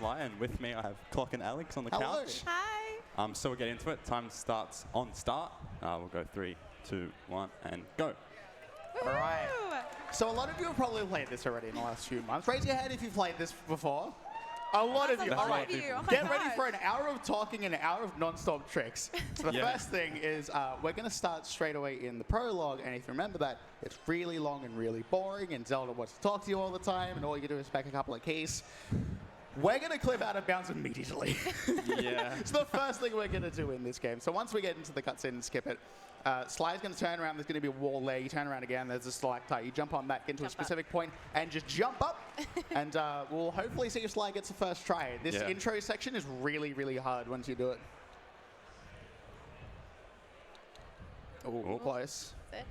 Sly, and with me I have Clock and Alex on the couch. Hi. So we'll get into it. Time starts on start. We'll go 3, 2, 1, and go. All right. So a lot of you have probably played this already in the last few months. Raise your hand if you've played this before. A lot of you. All right. Get ready for an hour of talking and an hour of non-stop tricks. So the first thing is we're going to start straight away in the prologue. And if you remember that, it's really long and really boring. And Zelda wants to talk to you all the time. And all you do is back a couple of keys. We're going to clip out of bounds immediately. Yeah. It's the first thing we're going to do in this game. So once we get into the cutscene and skip it, Sly's going to turn around. There's going to be a wall there. You turn around again. There's a stalactite. You jump on that, get into a specific point, and just jump up. And we'll hopefully see if Sly gets the first try. This intro section is really, really hard once you do it. Oh, close. That's it.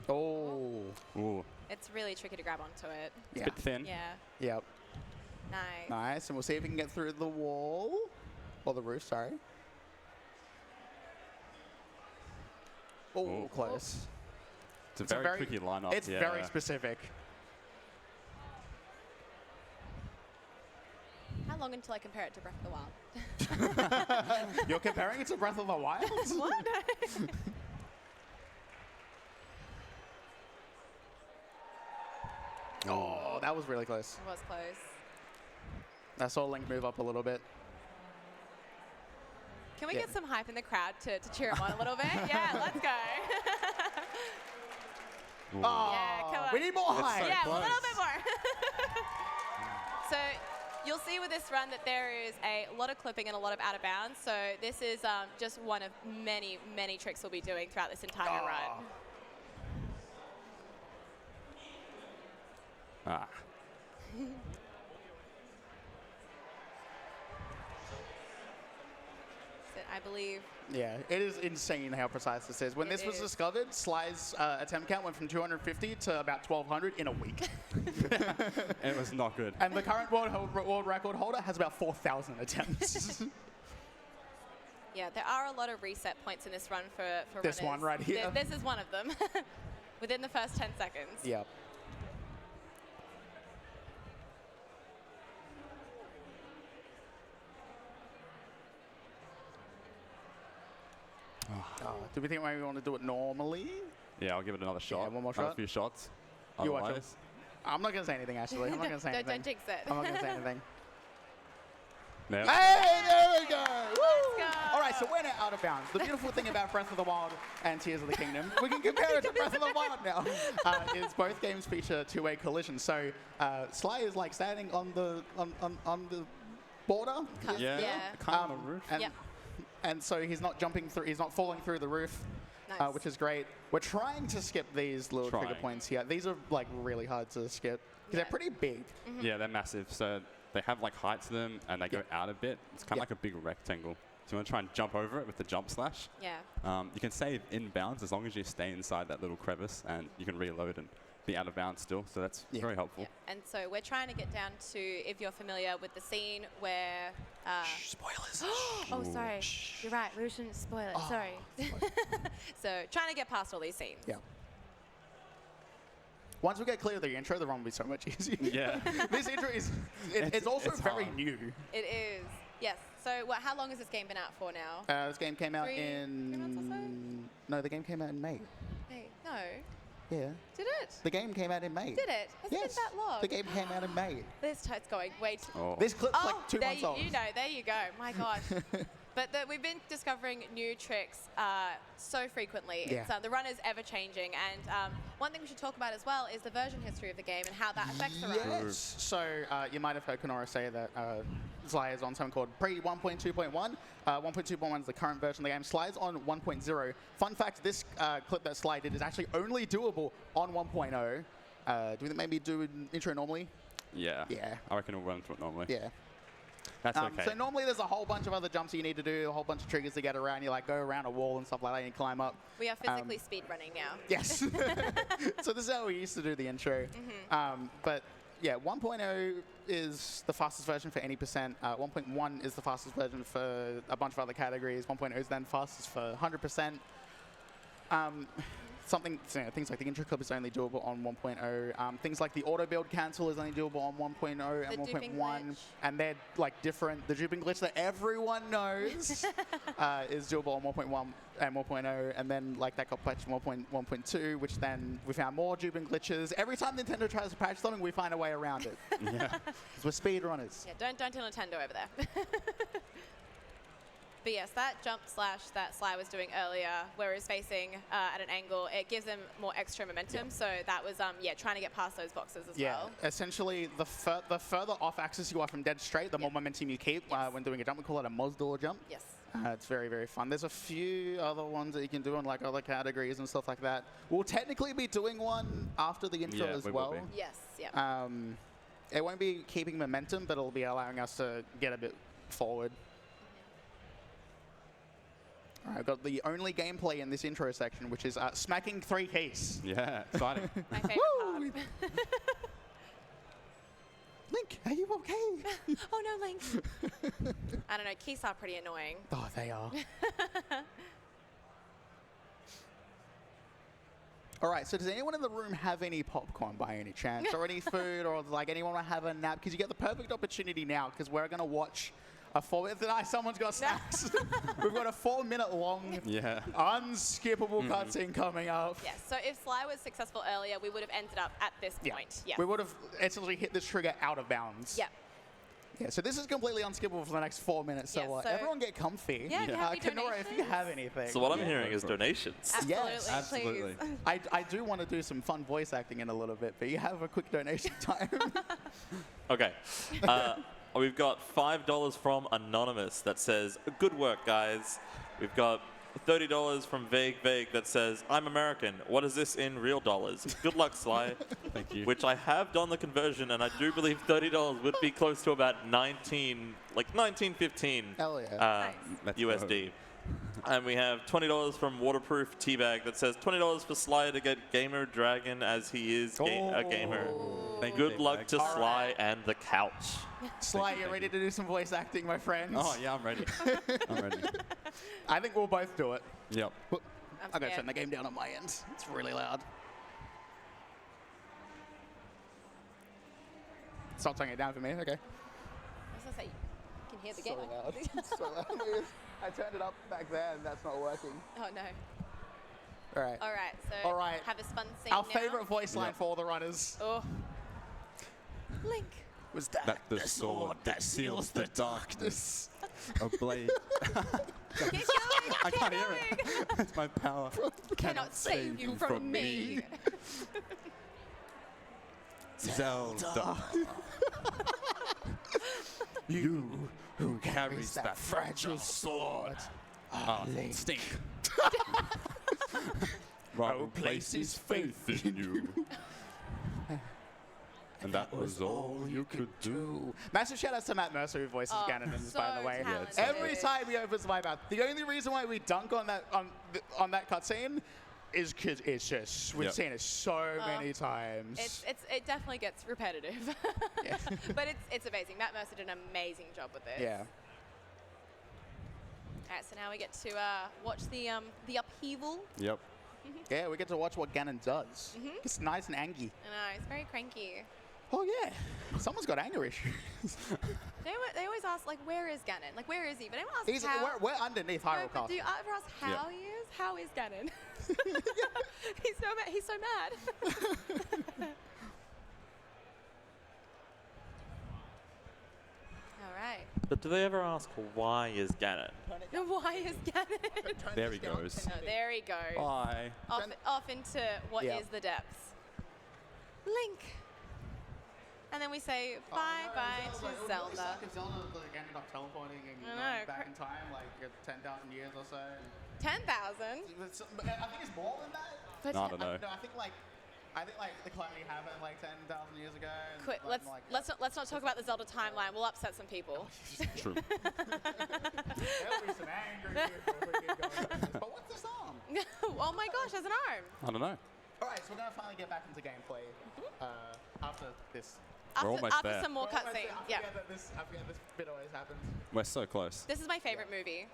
Oh. Ooh. It's really tricky to grab onto it. It's a bit thin. Yeah. Yep. Nice. Nice. And we'll see if we can get through the wall. Or the roof, sorry. Oh, close. It's a very tricky lineup. It's very specific. How long until I compare it to Breath of the Wild? You're comparing it to Breath of the Wild? What? Oh, that was really close. It was close. I saw Link move up a little bit. Can we get some hype in the crowd to cheer him on a little bit? Yeah, let's go. Oh, yeah, come on. We need more hype. So yeah, close. a little bit more. So you'll see with this run that there is a lot of clipping and a lot of out of bounds. So this is just one of many, many tricks we'll be doing throughout this entire run. Ah. I believe. Yeah, it is insane how precise this is. When this was discovered, Sly's attempt count went from 250 to about 1,200 in a week. It was not good. And the current world record holder has about 4,000 attempts. Yeah, there are a lot of reset points in this run for this runners. one right here. This is one of them. Within the first 10 seconds. Yep. Do we think maybe we want to do it normally? Yeah, I'll give it another shot. Yeah, one more Another shot. few shots. You watch it. Otherwise, I'm not going to say anything, actually. I'm not going to say anything. Don't jinx it. I'm not going to say anything. Yep. Hey, there we go! Woo! go. All right, so we're now out of bounds. The beautiful thing about Breath of the Wild and Tears of the Kingdom, we can compare it to Breath of the Wild now, is both games feature two-way collision. So Sly is like standing on the border. Yeah. Kind of on the roof. And so he's not jumping through, he's not falling through the roof, Nice. which is great. We're trying to skip these little trigger points here. These are like really hard to skip because they're pretty big. Yeah, they're massive. So they have like height to them and they go out a bit. It's kind of like a big rectangle. So you want to try and jump over it with the jump slash. Yeah. You can save inbounds as long as you stay inside that little crevice and you can reload and be out of bounds still. So that's very helpful. Yeah. And so we're trying to get down to, if you're familiar with the scene where... Spoilers. Oh, sorry. You're right. We shouldn't spoil it. Sorry. So trying to get past all these scenes. Yeah. Once we get clear of the intro, the run will be so much easier. Yeah. This intro is, it's also very new. It is. Yes. So how long has this game been out for now? This game came out 3 months or so? No, the game came out in May. Hey, no. Yeah. Did it? The game came out in May. Did it? Has it been that long? The game came out in May. This it's going way too... Oh. This clip's like 2 months old. There you go. My gosh. But we've been discovering new tricks so frequently. Yeah. The run is ever changing. And one thing we should talk about as well is the version history of the game and how that affects the run. Yes. So you might have heard Kenora say that Sly is on something called pre-1.2.1. 1.2.1 is the current version of the game. Sly's on 1.0. Fun fact, this clip that Sly did is actually only doable on 1.0. Do we think maybe do an intro normally? Yeah. Yeah. I reckon we'll run through it normally. Yeah. That's okay. So normally there's a whole bunch of other jumps you need to do, a whole bunch of triggers to get around. You like go around a wall and stuff like that and you climb up. We are physically speed running now. Yes. So this is how we used to do the intro. But yeah, 1.0 is the fastest version for any percent. 1.1 is the fastest version for a bunch of other categories. 1.0 is then fastest for 100%. things like the intro clip is only doable on 1.0. Things like the auto build cancel is only doable on 1.0 and 1.1, and they're like different. The duping glitch that everyone knows is doable on 1.1 and 1.0, and then like that got patched in 1.2, which then we found more duping glitches. Every time Nintendo tries to patch something, we find a way around it. Yeah, 'cause we're speedrunners. Yeah, don't tell Nintendo over there. But yes, that jump slash that Sly was doing earlier, where he was facing at an angle, it gives him more extra momentum. So that was, trying to get past those boxes as well. Yeah, essentially, the further off axis you are from dead straight, the more momentum you keep when doing a jump. We call it a Mozdor jump. Yes. It's very, very fun. There's a few other ones that you can do in like other categories and stuff like that. We'll technically be doing one after the intro as well. Yes, yeah. It won't be keeping momentum, but it'll be allowing us to get a bit forward. All right, I've got the only gameplay in this intro section, which is smacking 3 keys. Yeah, exciting. My favorite part. Link, are you okay? Oh no, Link. I don't know, keys are pretty annoying. Oh, they are. All right, so does anyone in the room have any popcorn by any chance, or any food, or like anyone want to have a nap? Because you get the perfect opportunity now, because we're going to watch a 4-minute. Tonight, someone's got snacks. We've got a 4-minute long, unskippable cutscene coming up. Yes, so if Sly was successful earlier, we would have ended up at this point. Yeah. We would have essentially hit this trigger out of bounds. Yeah. Yeah, so this is completely unskippable for the next 4 minutes. So, so everyone get comfy. Yeah, Kenora, if you have anything. So what I'm hearing is donations. Absolutely, yes, absolutely. I do want to do some fun voice acting in a little bit, but you have a quick donation time. Okay. We've got $5 from Anonymous that says, good work, guys. We've got $30 from Vague that says, I'm American. What is this in real dollars? Good luck, Sly. Thank you. Which I have done the conversion, and I do believe $30 would be close to about 19.15 Hell yeah. USD. And we have $20 from Waterproof Teabag that says $20 for Sly to get Gamer Dragon as he is a gamer. Good luck to Sly and the couch. Sly, you ready to do some voice acting, my friends? Oh, yeah, I'm ready. I'm ready. I think we'll both do it. Yep. I gotta turn the game down on my end. It's really loud. Stop turning it down for me, okay. I was going to say, you can hear the game. So loud. It's so loud. I turned it up back there and that's not working. Oh no. All right. All right, so have a fun scene Our now. favorite voice line for all the runners. Oh. Link. Was that the sword that seals the darkness. A blade. Keep going, I can't hear it. It's my power. Cannot save you from me. Zelda. You who carries that fragile sword. Stink. Raul places faith in you. And that was all you could do. Massive shout outs to Matt Mercer who voices Ganon, so by the way. talented. Every time he opens my mouth, the only reason why we dunk on that cutscene is because it's just we've seen it so many times. It definitely gets repetitive. But it's amazing. Matt Mercer did an amazing job with this. Yeah. All right, so now we get to watch the upheaval. Yep. Yeah, we get to watch what Ganon does. It's nice and angry. I know, it's very cranky. Oh yeah, someone's got anger issues. They always ask, like, where is Ganon? Like, where is he? But anyone asks He's how. we're underneath Hyrule Castle. Do you ever ask how he is? How is Ganon? He's so mad. All right. But do they ever ask, why is Ganon? Why is Ganon? There he goes. No, there he goes. Bye. Off into what is the depths. Link. And then we say bye-bye to Zelda. If Zelda ended up teleporting and going back in time, like 10,000 years or so. 10,000? I think it's more than that. No, I don't know. No, I think like the calamity happened like 10,000 years ago. And Quick, let's not talk about the Zelda timeline. We'll upset some people. True. There'll be some angry people if we keep going. But what's the song? Oh my gosh, there's an arm. I don't know. All right, so we're gonna finally get back into gameplay after this. We're almost after there. some more cutscenes. Yeah. I forget this bit always happens. We're so close. This is my favorite movie.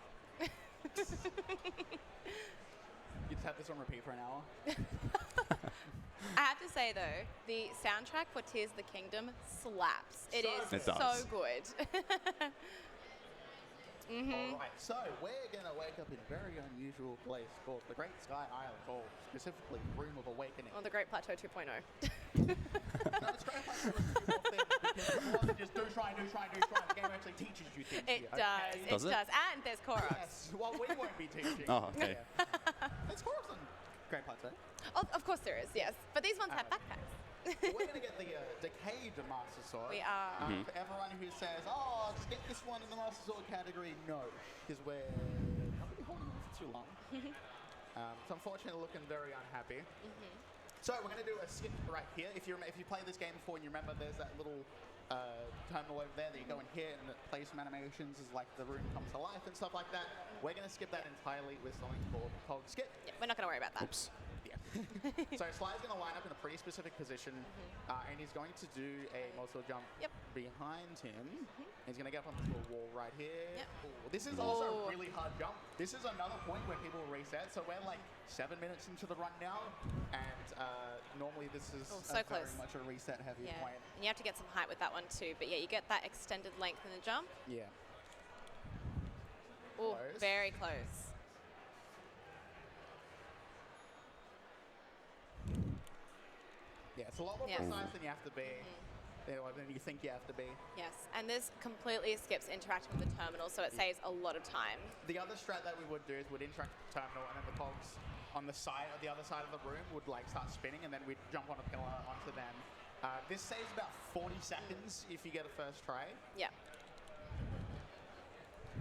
You just have this on repeat for an hour. I have to say though, the soundtrack for Tears of the Kingdom slaps. It is It so does. good. All right, so we're going to wake up in a very unusual place called the Great Sky Isle, or specifically Room of Awakening. On the Great Plateau 2.0. No, it's great fun to do more things because it wasn't just do, try. The game actually teaches you things. It here, does. okay? Does It it? does. And there's Koroks. Yes, well, we won't be teaching. Oh, okay. Yeah. There's Koroks on Great Plateau. Oh, of course there is, yes. But these ones have backpacks. We're going to get the Decayed Master Sword. We are. For everyone who says, oh, just get this one in the Master Sword category, no, because we're not going to be holding it for too long. So unfortunately looking very unhappy. So we're going to do a skip right here. If you play this game before and you remember there's that little terminal over there that you go and hit and it plays some animations as like the room comes to life and stuff like that. We're going to skip that entirely with something called Cog Skip. Yeah, we're not going to worry about that. Oops. Yeah. So Sly's going to line up in a pretty specific position, and he's going to do a multiple jump Yep. behind him. He's going to get up onto a wall right here. Yep. Ooh, this is also a really hard jump. This is another point where people reset. So we're like 7 minutes into the run now, and normally this is Oh, so very close. much a reset heavy Yeah. point. And you have to get some height with that one too. But yeah, you get that extended length in the jump. Yeah. Oh, Close. very close. Yeah, it's a lot more Yes. precise than you have to be. Than you think you have to be. Yes, and this completely skips interacting with the terminal, so it saves a lot of time. The other strat that we would do is we'd interact with the terminal, and then the cogs on the side, or the other side of the room, would like start spinning, and then we'd jump on a pillar onto them. This saves about 40 seconds if you get a first try. Yeah.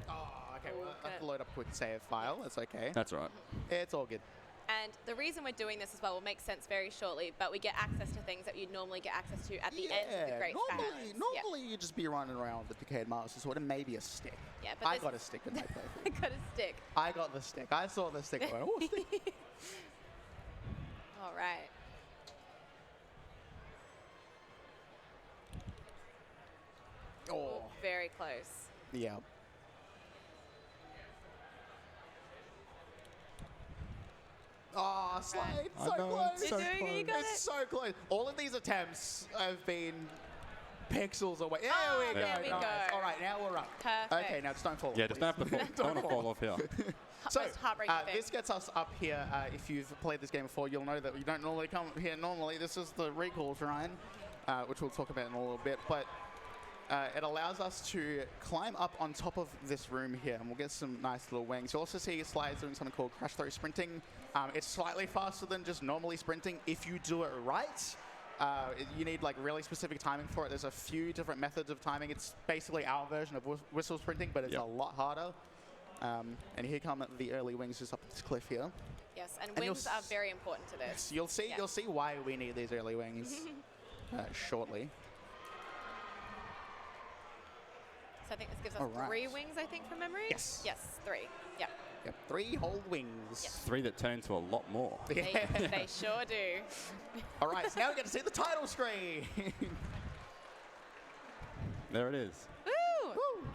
Oh, okay. Oh, Well, I have to good. load up a quick save file. It's okay. That's right. It's all good. And the reason we're doing this as well will make sense very shortly, but we get access to things that you'd normally get access to at the end of the Great Sky Islands. normally you'd just be running around with the Decayed Master Sword and maybe a stick. Yeah, but I this- got a stick in my playthrough. Yeah. Got a stick. I got the stick. I saw the stick. I went, "Oh, stick." All right. Oh, Very close. yeah. Oh, Slide, I so know, close. it's so You're doing it, you got It's it. so close. All of these attempts have been pixels away. There Oh, we go. there we nice. go. All right, now we're up. Perfect. Okay, now just don't fall off. Yeah, just don't have to fall. please. Don't want to fall off here. So, Most heartbreaking thing. this gets us up here. If you've played this game before, you'll know that you don't normally come here normally. This is the recall shrine, which we'll talk about in a little bit. But it allows us to climb up on top of this room here, and we'll get some nice little wings. You'll also see Slides doing something called crash throw sprinting. It's slightly faster than just normally sprinting if you do it right. You need like really specific timing for it. There's a few different methods of timing. It's basically our version of whistle sprinting, but it's Yep. a lot harder. And here come the early wings just up this cliff here. Yes, and you'll wings are very important to this. So you'll see Yeah. why we need these early wings shortly. So I think this gives us All right. 3 wings, I think, from memory? Yes. Yes, 3. Yep. Yep, 3 whole wings. Yes. 3 that turn into a lot more. They sure do. All right, so now we get to see the title screen. There it is. Woo! Woo.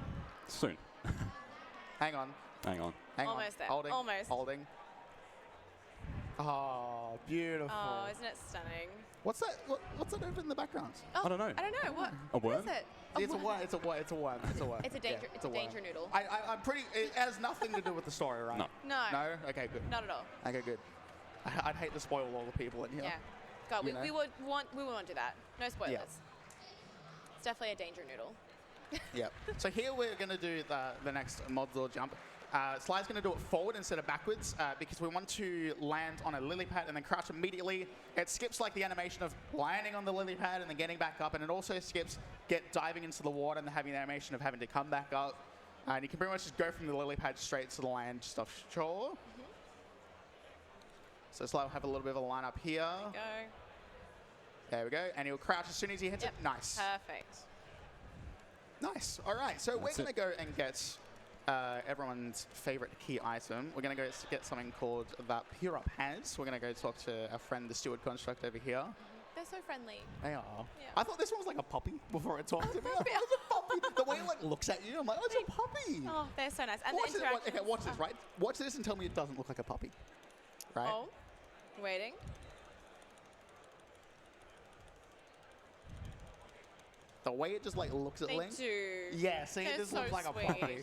Soon. Hang on. Hang on. Hang on. Almost there. Holding. Almost. Holding. Oh, beautiful. Oh, isn't it stunning? What's that? What's that over in the background? Oh, I don't know. I don't know. What? A What worm? is it? It's a worm. It's a worm. It's a worm. It's a worm. It's a danger- it's a worm. danger noodle. I'm pretty. It has nothing to do with the story, right? No. No. No. Okay. Good. Not at all. Okay. Good. I'd hate to spoil all the people in here. Yeah. God, You we know? would want to do that. No spoilers. It's definitely a danger noodle. Yep. So here we're going to do the next mod door jump. Sly's going to do it forward instead of backwards because we want to land on a lily pad and then crouch immediately. It skips like the animation of landing on the lily pad and then getting back up, and it also skips diving into the water and having the animation of having to come back up. And you can pretty much just go from the lily pad straight to the land just offshore. So Sly will have a little bit of a line up here. Go. There we go. And he'll crouch as soon as he hits Yep. it. Nice. Perfect. Nice. All right. So That's we're going to it. go and get everyone's favorite key item. We're going to go get something called that Pure Up has. We're going to go talk to our friend, the Steward Construct over here. They're so friendly. They are. Yeah. I thought this one was like a puppy before it talked to me. I thought it was a puppy. The way it like looks at you, I'm like, oh, it's a puppy. Oh, they're so nice. And Watch the this, interactions. okay, watch this, right? Watch this and tell me it doesn't look like a puppy. right? Oh, waiting. The way it just like looks at They Link. do. Yeah, see, They're it just so looks like sweet. a property.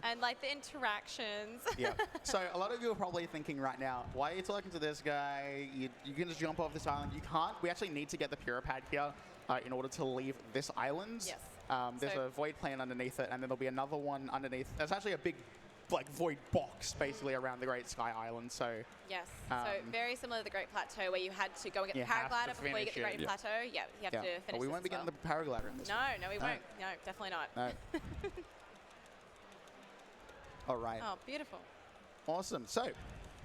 And like the interactions. Yeah. So a lot of you are probably thinking right now, why are you talking to this guy? You can just jump off this island. You can't. We actually need to get the Puripad here in order to leave this island. Yes. There's So- a void plane underneath it, and then there'll be another one underneath. There's actually a big like void box basically around the Great Sky Island. So Yes. So very similar to the Great Plateau, where you had to go and get You the have to paraglider before you get the finish Great it. Plateau. Yeah, you have to finish but we this won't be as well. getting the paraglider in this. No, no, we won't. No, definitely not. No. All right. Oh, beautiful. Awesome. So,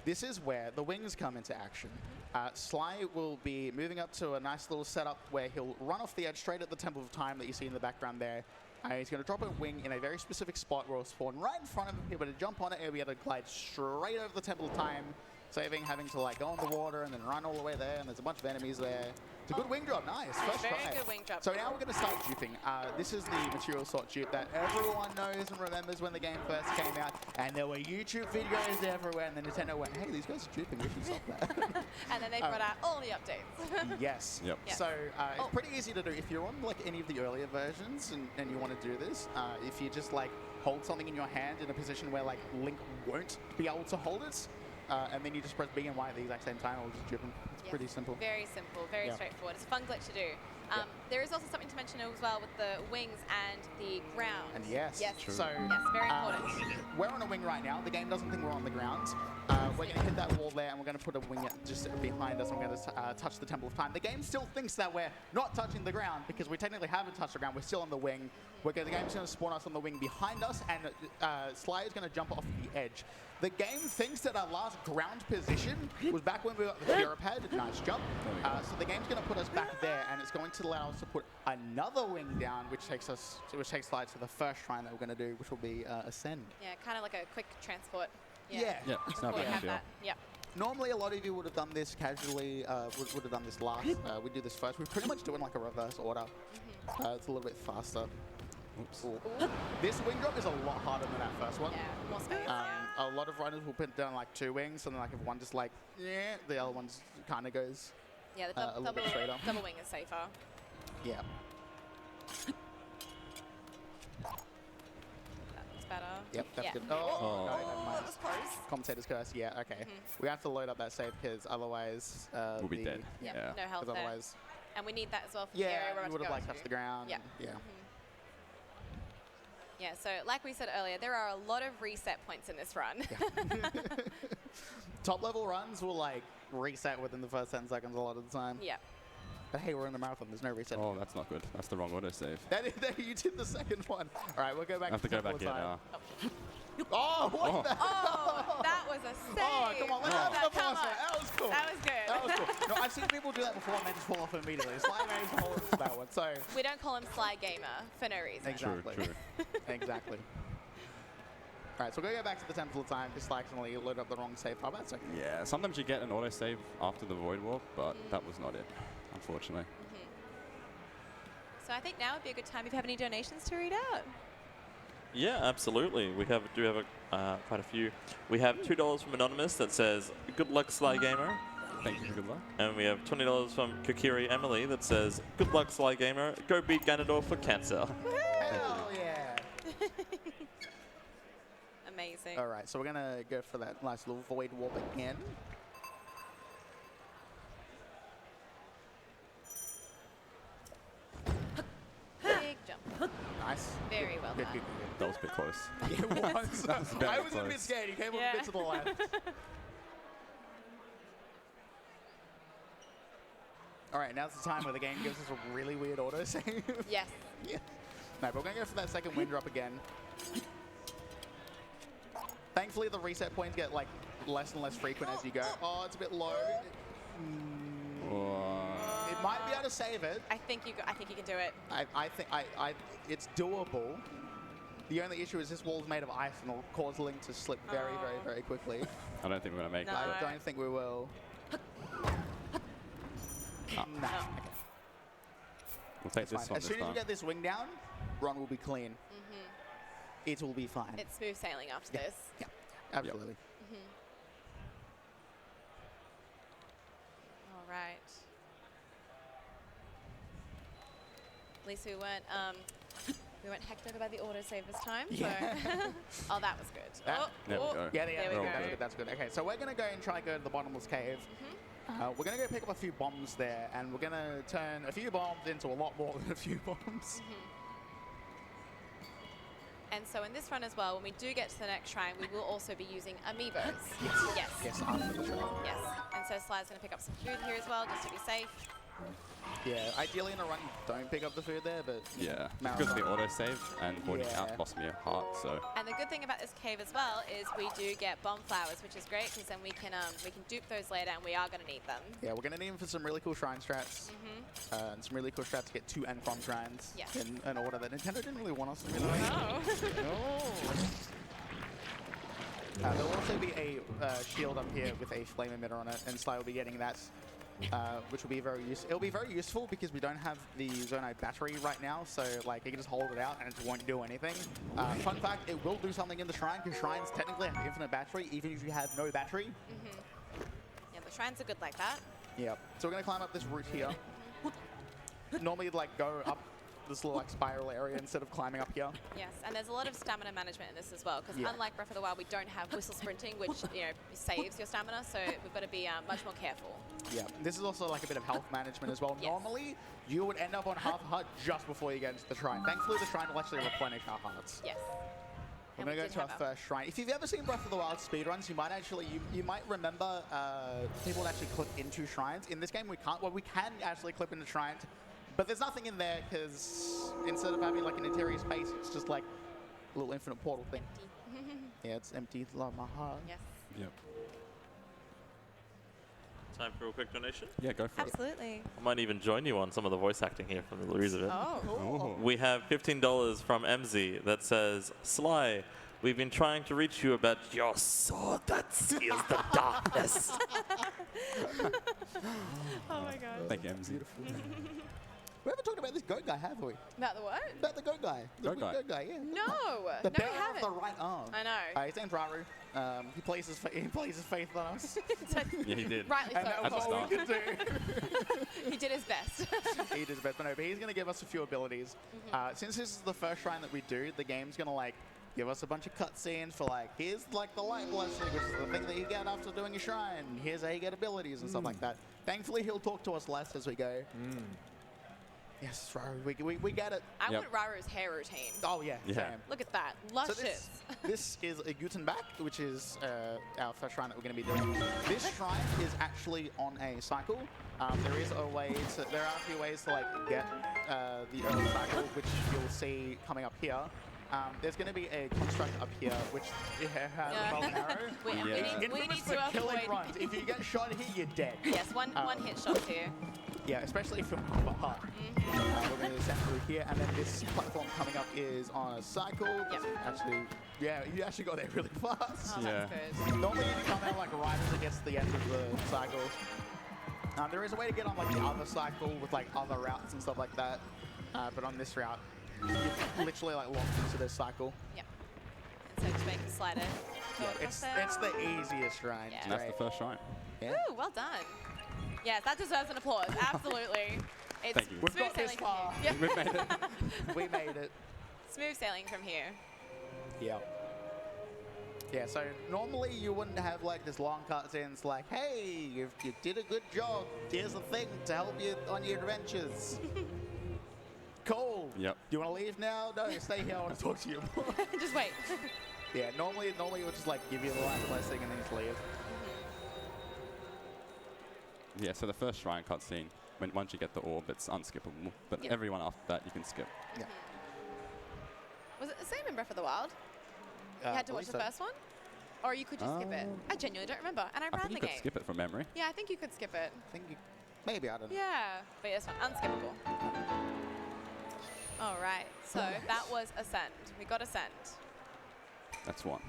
this is where the wings come into action. Sly will be moving up to a nice little setup where he'll run off the edge straight at the Temple of Time that you see in the background there. He's going to drop a wing in a very specific spot where it'll spawn right in front of him. He'll be able to jump on it. He'll be able to glide straight over the Temple of Time, saving having to like go in the water and then run all the way there. And there's a bunch of enemies there. It's a good wing drop. Nice. First Very try. good wing drop. So now we're going to start duping. This is the material sort dupe that everyone knows and remembers when the game first came out. And there were YouTube videos everywhere. And then Nintendo went, hey, these guys are duping. We should stop that. And then they brought out all the updates. Yes. Yep. Yes. So it's pretty easy to do. If you're on like any of the earlier versions and you want to do this, if you just like hold something in your hand in a position where like Link won't be able to hold it, and then you just press B and Y at the exact same time, it'll just drip them. It's Yes. pretty simple. Very simple, very Yeah. straightforward. It's a fun glitch to do. There is also something to mention as well with the wings and the ground. And yes, Yes. True. so Yes, very important. we're on a wing right now. The game doesn't think we're on the ground. We're going to hit that wall there, and we're going to put a wing just behind us. And we're going to touch the Temple of Time. The game still thinks that we're not touching the ground because we technically haven't touched the ground. We're still on the wing. The game's going to spawn us on the wing behind us, and Sly is going to jump off the edge. The game thinks that our last ground position was back when we got the Puripad. Nice jump. So the game's going to put us back there, and it's going to allow us to put another wing down, which takes Sly to the first shrine that we're going to do, which will be Ascend. Yeah, kind of like a quick transport. Yeah. Yeah, it's not a We bad have deal. that. Yep. Normally, a lot of you would have done this casually, would have done this last. We do this first. We pretty much do it in like a reverse order. It's a little bit faster. Oops. Ooh. This wing drop is a lot harder than that first one. Yeah, more space. A lot of runners will put down like 2 wings, and then like if one just like, yeah, the other one kind of goes, Yeah, the a little bit straighter. double wing is safer. yeah. That looks better. Yep, that's Yeah. good. Oh. No, never that mind. was close. Commentator's curse, yeah, okay. We have to load up that save because otherwise We'll be dead. Yep, Yeah. no health 'cause there. otherwise, And we need that as well for the area yeah, we're you about would to have go like touched the into. ground. Yeah. Yeah. Yeah, so like we said earlier, there are a lot of reset points in this run. Top level runs will like reset within the first 10 seconds a lot of the time. Yeah. But hey, we're in the marathon. There's no reset. Oh, that's not good. That's the wrong autosave. You did the second one. All right, we'll go back. I have to go Temple back of in Time. now. Oh, what Oh. the? Oh, that was a save. Oh, come on, let's have That- another come one. on. That was cool. That was good. That was cool. No, I've seen people do that before and they just fall off immediately. Sly managed to hold it for that one. So We don't call him Sly Gamer for no reason. exactly. True. Exactly. All right, so we're going to go back to the Temple of Time. Just accidentally load up the wrong save file. That's okay. Yeah, sometimes you get an autosave after the Void Warp, but that was not it, unfortunately. So I think now would be a good time if you have any donations to read out. Yeah, absolutely. We do have quite a few. We have $2 from Anonymous that says, "Good luck, Sly Gamer." Thank you for good luck. And we have $20 from Kokiri Emily that says, "Good luck, Sly Gamer. Go beat Ganondorf for cancer." Hell yeah. Amazing. All right, so we're going to go for that nice little void warp again. Big jump. Nice. Very well Good, done. good, That was a bit close. good. It was. That was very I was a bit close. scared. You came up Yeah. a bit to the left. All right, now's the time where the game gives us a really weird autosave. Yes. Yeah. No, but we're going to go for that second wind drop again. Thankfully, the reset points get like less and less frequent as you go. Oh, it's a bit low. It might be able to save it. I think you can do it. I think it's doable. The only issue is this wall's made of ice and will cause Link to slip very, very, very quickly. I don't think we're going to make No. it. I but- don't think we will. Nah. No. Okay. We'll take It's this fine. one As this soon as you time. get this wing down, run will be clean. It will be fine. It's smooth sailing after Yeah. this. Yeah, absolutely. right. At least we weren't hecked over by the autosave this time. Yeah. So. Oh, that was good. Ah, Oh, there we oh, go. Yeah, there we go. that's good. Okay, so we're going to go and try and go to the bottomless cave. We're going to go pick up a few bombs there, and we're going to turn a few bombs into a lot more than a few bombs. And so in this run as well, when we do get to the next shrine, we will also be using amiibos. Yes. Yes, after the show. Yes. And so Sly's going to pick up some food here as well, just to be safe. Yeah, ideally in a run, you don't pick up the food there, but Yeah, marathon. because of the autosave and voiding Yeah. out lost me a heart, so. And the good thing about this cave as well is we do get bomb flowers, which is great because then we can dupe those later, and we are going to need them. Yeah, we're going to need them for some really cool shrine strats. And some really cool strats to get to and from shrines Yes. in an order that Nintendo didn't really want us to do. Oh. There'll also be a shield up here with a flame emitter on it, and Sly will be getting that, which will be very useful. It'll be very useful because we don't have the Zonite battery right now, so like you can just hold it out and it won't do anything. Fun fact, it will do something in the shrine because shrines technically have infinite battery even if you have no battery. Yeah, the shrines are good like that. Yep. So we're gonna climb up this route here. Normally, like go up this little like spiral area instead of climbing up here. Yes, and there's a lot of stamina management in this as well, because Yeah. unlike Breath of the Wild, we don't have whistle sprinting, which saves your stamina. So we've got to be much more careful. Yeah. This is also like a bit of health management as well. Yes. Normally, you would end up on half a heart just before you get into the shrine. Thankfully, the shrine will actually replenish our hearts. Yes. We're And gonna we go did to our have first shrine. If you've ever seen Breath of the Wild speedruns, you might actually you might remember people that actually clip into shrines. In this game, we can't. Well, we can actually clip into shrines, but there's nothing in there because instead of having like an interior space, it's just like a little infinite portal thing. Empty. Yeah, it's empty. Love my heart. Yes. Yep. Time for a quick donation. Yeah, go for it. Absolutely. I might even join you on some of the voice acting here from the Louise of it. Oh. Oh. We have $15 from MZ that says, Sly, we've been trying to reach you about your sword that seals the darkness. Oh my god. Thank you, MZ. Beautiful. We haven't talked about this goat guy, have we? About the what? About the goat guy. The Goat guy? Goat guy, yeah. No. The No, we bearer of haven't. the right arm. I know. His name's Raru. He places his faith on us. Yeah, he did. Rightly And that so. was At the all we could do. He did his best. He did his best, but no, but he's going to give us a few abilities. Since this is the first shrine that we do, the game's going to like give us a bunch of cutscenes for like, here's like the light blessing, which is the thing that you get after doing a shrine. Here's how you get abilities and stuff like that. Thankfully, he'll talk to us less as we go. Yes, Raru, we get it. I Yep. want Raru's hair routine. Oh yeah, Yeah. same. Look at that. So Luscious. this is a Gutenbach, which is our first shrine that we're going to be doing. This shrine is actually on a cycle. There is a way to, there are a few ways to like get the early cycle, which you'll see coming up here. There's going to be a construct up here, which has a bow and arrow. we, Yeah. we need Infamous to for killing avoid. runs. If you get shot here, you're dead. Yes, one hit shot here. Yeah, especially if you're far. We're going to send through here, and then this platform coming up is on a cycle. Yep. Actually, yeah, you actually got there really fast. Oh, Yeah. that's good. Normally you come out like right as it gets to the end of the cycle. There is a way to get on like the other cycle with like other routes and stuff like that. But on this route, you're literally like locked into this cycle. Yep. And so just make the slider. Go Yeah, across it's there. the easiest shrine. Yeah. And that's the first shrine. Yeah. Ooh, well done. Yes, that deserves an applause. Absolutely. It's Thank you. We've smooth got this sailing from far. here. We made it. We made it. Smooth sailing from here. Yeah. Yeah, so normally you wouldn't have like this long cutscenes like, hey, you did a good job. Here's the thing to help you on your adventures. Cool. Yep. Do you want to leave now? No, stay here. I want to talk to you more. Just wait. Yeah, normally it would just like give you the last blessing and then just leave. Yeah, so the first shrine cutscene, once you get the orb, it's unskippable. But Yep. everyone after that, you can skip. Yeah. Was it the same in Breath of the Wild? You had to watch the first one? Or you could just skip it? I genuinely don't remember. And I I ran think the you could game. skip it from memory. Yeah, I think you could skip it. I think maybe, I don't know. Yeah. But yeah, this one, unskippable. All right. So that was Ascend. We got Ascend. That's one.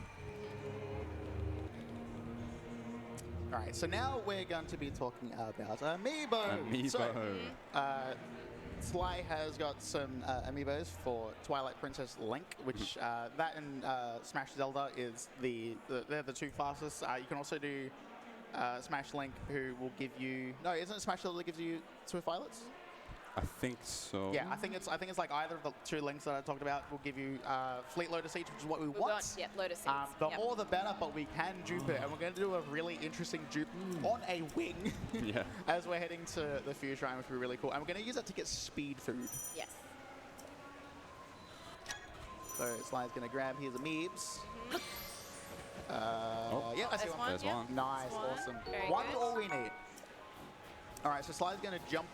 All right, so now we're going to be talking about Amiibo. Amiibo. So, Sly has got some Amiibos for Twilight Princess Link, which that and Smash Zelda is they're the two fastest. You can also do Smash Link, who will give you... No, isn't it Smash Link that gives you Swift Violets? I think so. Yeah, I think it's like either of the two links that I talked about will give you Fleet Lotus Seeds, which is what we want. Yeah, Lotus Seeds. The more the better, but we can dupe it, and we're going to do a really interesting dupe on a wing Yeah. as we're heading to the Fuse Shrine, which will be really cool. And we're going to use it to get speed food. Yes. So Sly's going to grab his amoebs. Yeah, I see There's one. There's yeah. one. Nice, There's one. awesome. Very One good. all we need. All right, so Sly's going to jump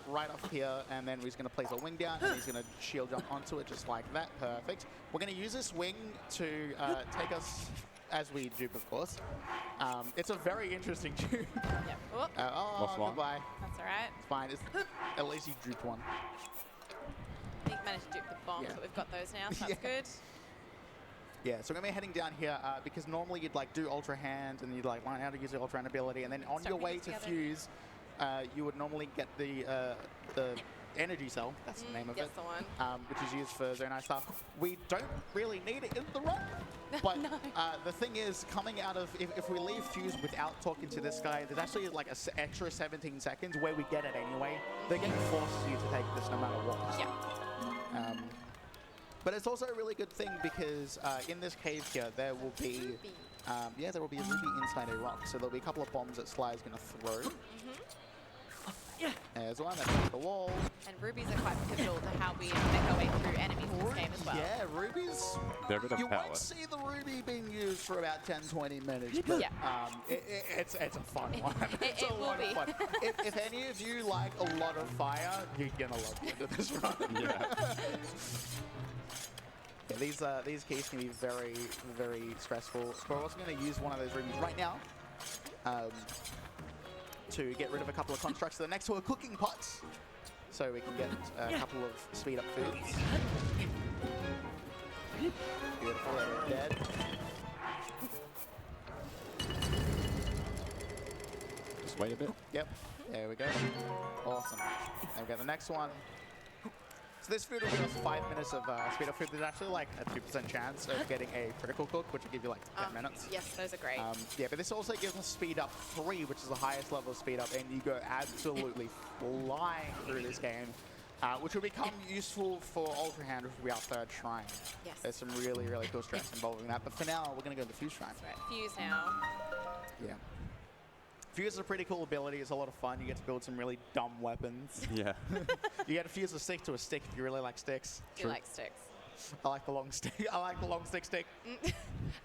right up here, and then he's going to place a wing down, and he's going to shield jump onto it just like that. Perfect. We're going to use this wing to take us, as we dupe, of course. It's a very interesting dupe. Yep. Whoop. Oh, Lost one. goodbye. That's all right. It's fine. At least you duped one. I think we managed to dupe the bombs, Yeah. but we've got those now, so that's Yeah. good. Yeah, so we're going to be heading down here because normally you'd like do Ultra Hand and you'd like learn how to use the Ultra Hand ability, and then on Start your way putting it to together. Fuse, you would normally get the Energy Cell, that's the name of Yes, it, the one. which is used for Zone I stuff. We don't really need it in the run, but No. the thing is, coming out of, if we leave Fuse without talking to this guy, there's actually like an extra 17 seconds where we get it anyway. They're going to force you to take this no matter what. Yeah. But it's also a really good thing because in this cave here, there will be, Ruby. there will be a ruby inside a rock. So there'll be a couple of bombs that Sly's going to throw. There's one that's the wall. And rubies are quite pivotal to how we make our way through enemies in this game as well. Yeah, rubies. They're a bit of You power. won't see the ruby being used for about 10-20 minutes, but Yeah. it's a fun one. It's It a will lot be. of fun. If any of you like a lot of fire, you're gonna love the end of this run. Yeah. Yeah, these keys can be very, very stressful. We're also going to use one of those rubies right now to get rid of a couple of constructs. So the next two are cooking pots, so we can get a couple of speed up foods. Beautiful, they're dead. Just wait a bit. Yep, there we go. Awesome. There we go, the next one. So this food will give us 5 minutes of speed up food. There's actually like a 2% chance of getting a critical cook, which will give you like 10 minutes. Yes, those are great. Yeah, but this also gives us speed up 3, which is the highest level of speed up, and you go absolutely flying through this game, which will become useful for Ultra Hand, which will be our third shrine. Yes. There's some really, really cool strats involving that, but for now, we're going to go to the Fuse Shrine. That's right. Fuse now. Yeah. Fuse is a pretty cool ability. It's a lot of fun. You get to build some really dumb weapons. Yeah. You get to fuse a stick to a stick if you really like sticks. Do you like sticks? I like the long stick. I like the long stick. I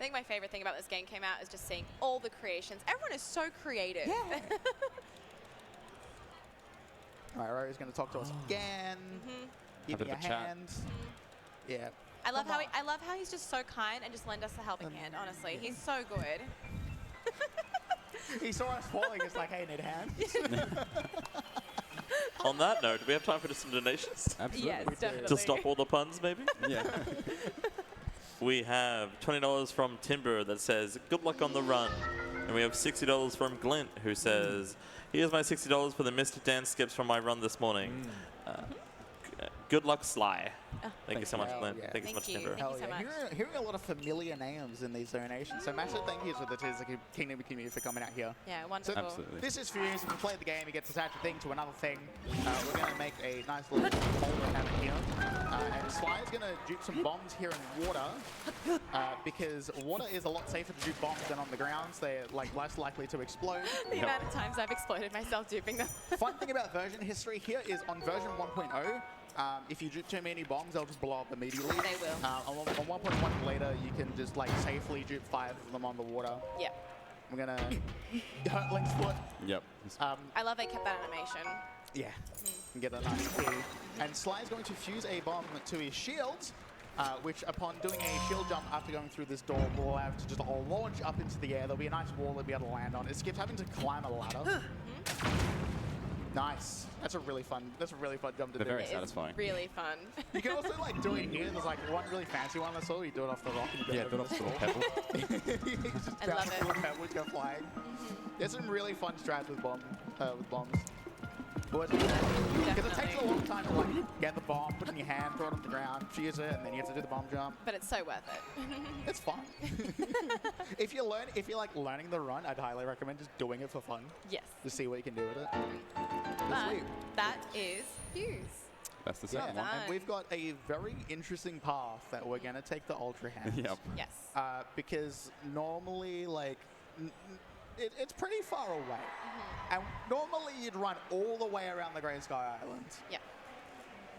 think my favorite thing about this game came out is just seeing all the creations. Everyone is so creative. Yeah. All right, Rory's going to talk to us again. Give Have me a a bit of a chat. hand. Yeah. I love Come how he's just so kind and just lend us a helping hand. Honestly, he's so good. He saw us falling. It's like, hey, need a hand? On that note, do we have time for some donations? Absolutely. Yes, definitely. To stop all the puns, maybe? Yeah. We have $20 from Timber that says, good luck on the run. And we have $60 from Glint, who says, here's my $60 for the Mystic Dance skips from my run this morning. Good luck, Sly. Thank you so much, Hell Glint. yeah. Thank you so much, Thank you. Timber. Thank you so much. Hearing a lot of familiar names in these donations. So massive thank yous to the Tears Kingdom community for coming out here. Yeah, wonderful. Absolutely. This is Fuse. If you play the game, you get to attach a thing to another thing. We're going to make a nice little holder down here. And Sly is going to dupe some bombs here in water because water is a lot safer to dupe bombs than on the ground. So they're like less likely to explode. The amount of times I've exploded myself duping them. Fun thing about version history here is on version 1.0, if you dupe too many bombs, they'll just blow up immediately. They will. On 1.1 later, you can just like safely dupe 5 of them on the water. Yeah. I'm gonna hurt Link's foot. Yep. I love they kept that animation. Yeah. And get a nice key. And Sly is going to fuse a bomb to his shield, which upon doing a shield jump after going through this door will allow him to just launch up into the air. There'll be a nice wall he'll be able to land on. It skips having to climb a ladder. Nice. That's a really fun jump to They're do. very It is satisfying. really fun. You can also like do it here. There's like one really fancy one I saw. You do it off the rock and you Yeah, go do it off the little pebble. You just I bounce love it. little pebbles go flying. There's some really fun strats with bombs. Because it takes a long time to like get the bomb, put it in your hand, throw it on the ground, fuse it, and then you have to do the bomb jump. But it's so worth it. It's fun. If you like learning the run, I'd highly recommend just doing it for fun. Yes. To see what you can do with it. But Sweet. that is Fuse. That's the Yeah, second one. and we've got a very interesting path that we're going to take the Ultra Hands. Yep. Yes. Because normally, like, it's pretty far away. And normally you'd run all the way around the Great Sky Island. Yeah.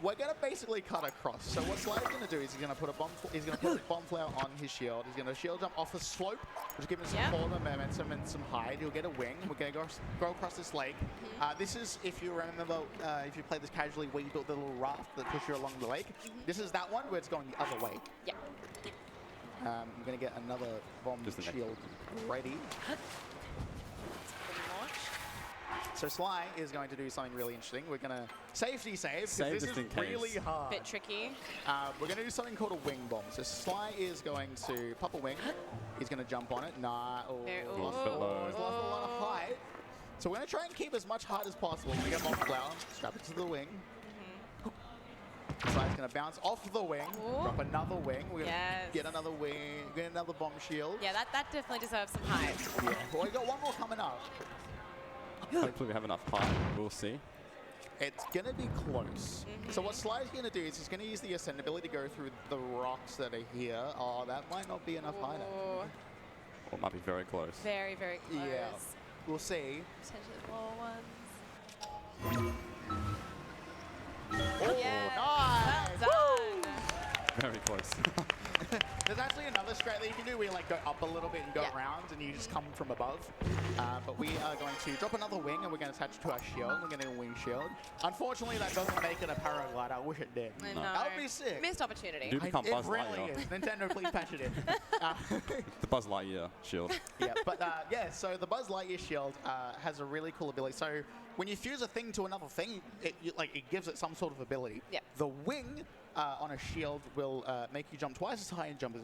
We're going to basically cut across. So what Sly's going to do is he's going to put a bomb flower on his shield. He's going to shield jump off a slope, which gives him some forward momentum and some height. He'll get a wing. We're going to go across this lake. This is, if you remember, if you play this casually, where you built the little raft that pushes you along the lake. This is that one where it's going the other way. Yeah. I'm going to get another bomb shield ready. So Sly is going to do something really interesting. We're going to safety save, because this is really hard. Bit tricky. We're going to do something called a wing bomb. So Sly is going to pop a wing. He's going to jump on it. Nah. Lost a bit low. He's lost a lot of height. So we're going to try and keep as much height as possible. We're going to get bomb flower, strap it to the wing. Sly's going to bounce off the wing, drop another wing. We're going to get another wing, get another bomb shield. Yeah, that definitely deserves some height. Yeah. Well, we got one more coming up. Hopefully we have enough height. We'll see. It's going to be close. So what Sly's going to do is he's going to use the ascend ability to go through the rocks that are here. Oh, that might not be enough height. Or it might be very close. Very, very close. Yeah. We'll see. Potentially more ones. Oh, Well nice! done. Very close. There's actually another strat that you can do where you like go up a little bit and go around and you just come from above. But we are going to drop another wing and we're going to attach it to our shield. We're going to do a wing shield. Unfortunately, that doesn't make it a paraglider. I wish it did. I know. That would be sick. Missed opportunity. Do become Buzz It really Lightyear. is. Nintendo, please patch it in. The Buzz Lightyear shield. Yeah, but yeah, so the Buzz Lightyear shield has a really cool ability. So when you fuse a thing to another thing, it gives it some sort of ability. Yeah. The wing on a shield will make you jump twice as high and jump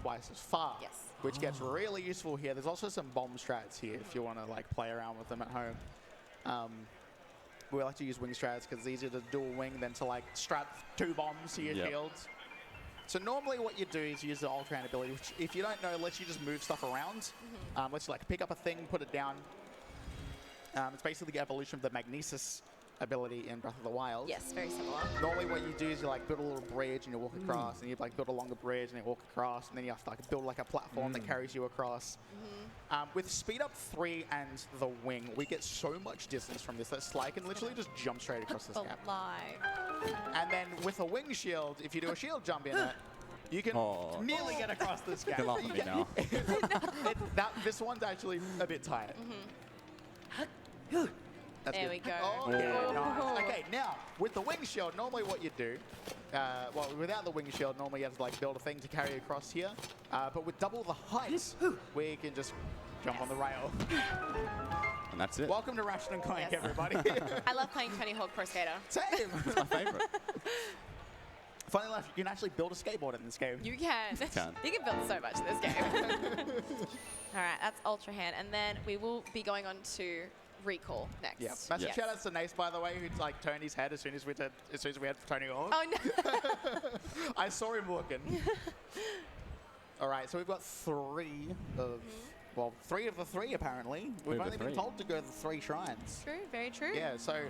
twice as far. Yes. Which gets really useful here. There's also some bomb strats here if you want to like play around with them at home. We like to use wing strats because it's easier to dual wing than to like strap 2 bombs to your shields. So normally what you do is use the Ultra Hand ability, which if you don't know, lets you just move stuff around. Lets you like pick up a thing, put it down. It's basically the evolution of the Magnesis ability in Breath of the Wild. Yes, very similar. Normally what you do is you like build a little bridge and you walk across, and you like build along the bridge and you walk across, and then you have to like build like a platform that carries you across. With Speed Up 3 and the wing, we get so much distance from this that Sly can literally just jump straight across this gap. And then with a wing shield, if you do a shield jump in it, you can nearly get across this gap. You can laugh at me now. This one's actually a bit tight. That's There good. we go. Oh, yeah, nice. Okay, now, with the wing shield, normally what you do, well, without the wing shield, normally you have to like build a thing to carry across here. But with double the height, we can just jump on the rail. And that's it. Welcome to Ratchet and Clank, everybody. I love playing Tony Hawk Pro Skater. Same. It's my favorite. Funny enough, you can actually build a skateboard in this game. You can. You can build so much in this game. All right, that's Ultra Hand. And then we will be going on to Recall next. Yeah. Massive shout outs to Nace, by the way, who'd like turned his head as soon as we had Tony Hawk. Oh no. I saw him walking. All right, so we've got 3 of, well, 3 of the 3 apparently. We've only been told to go to the 3 shrines. True, very true. Yeah, so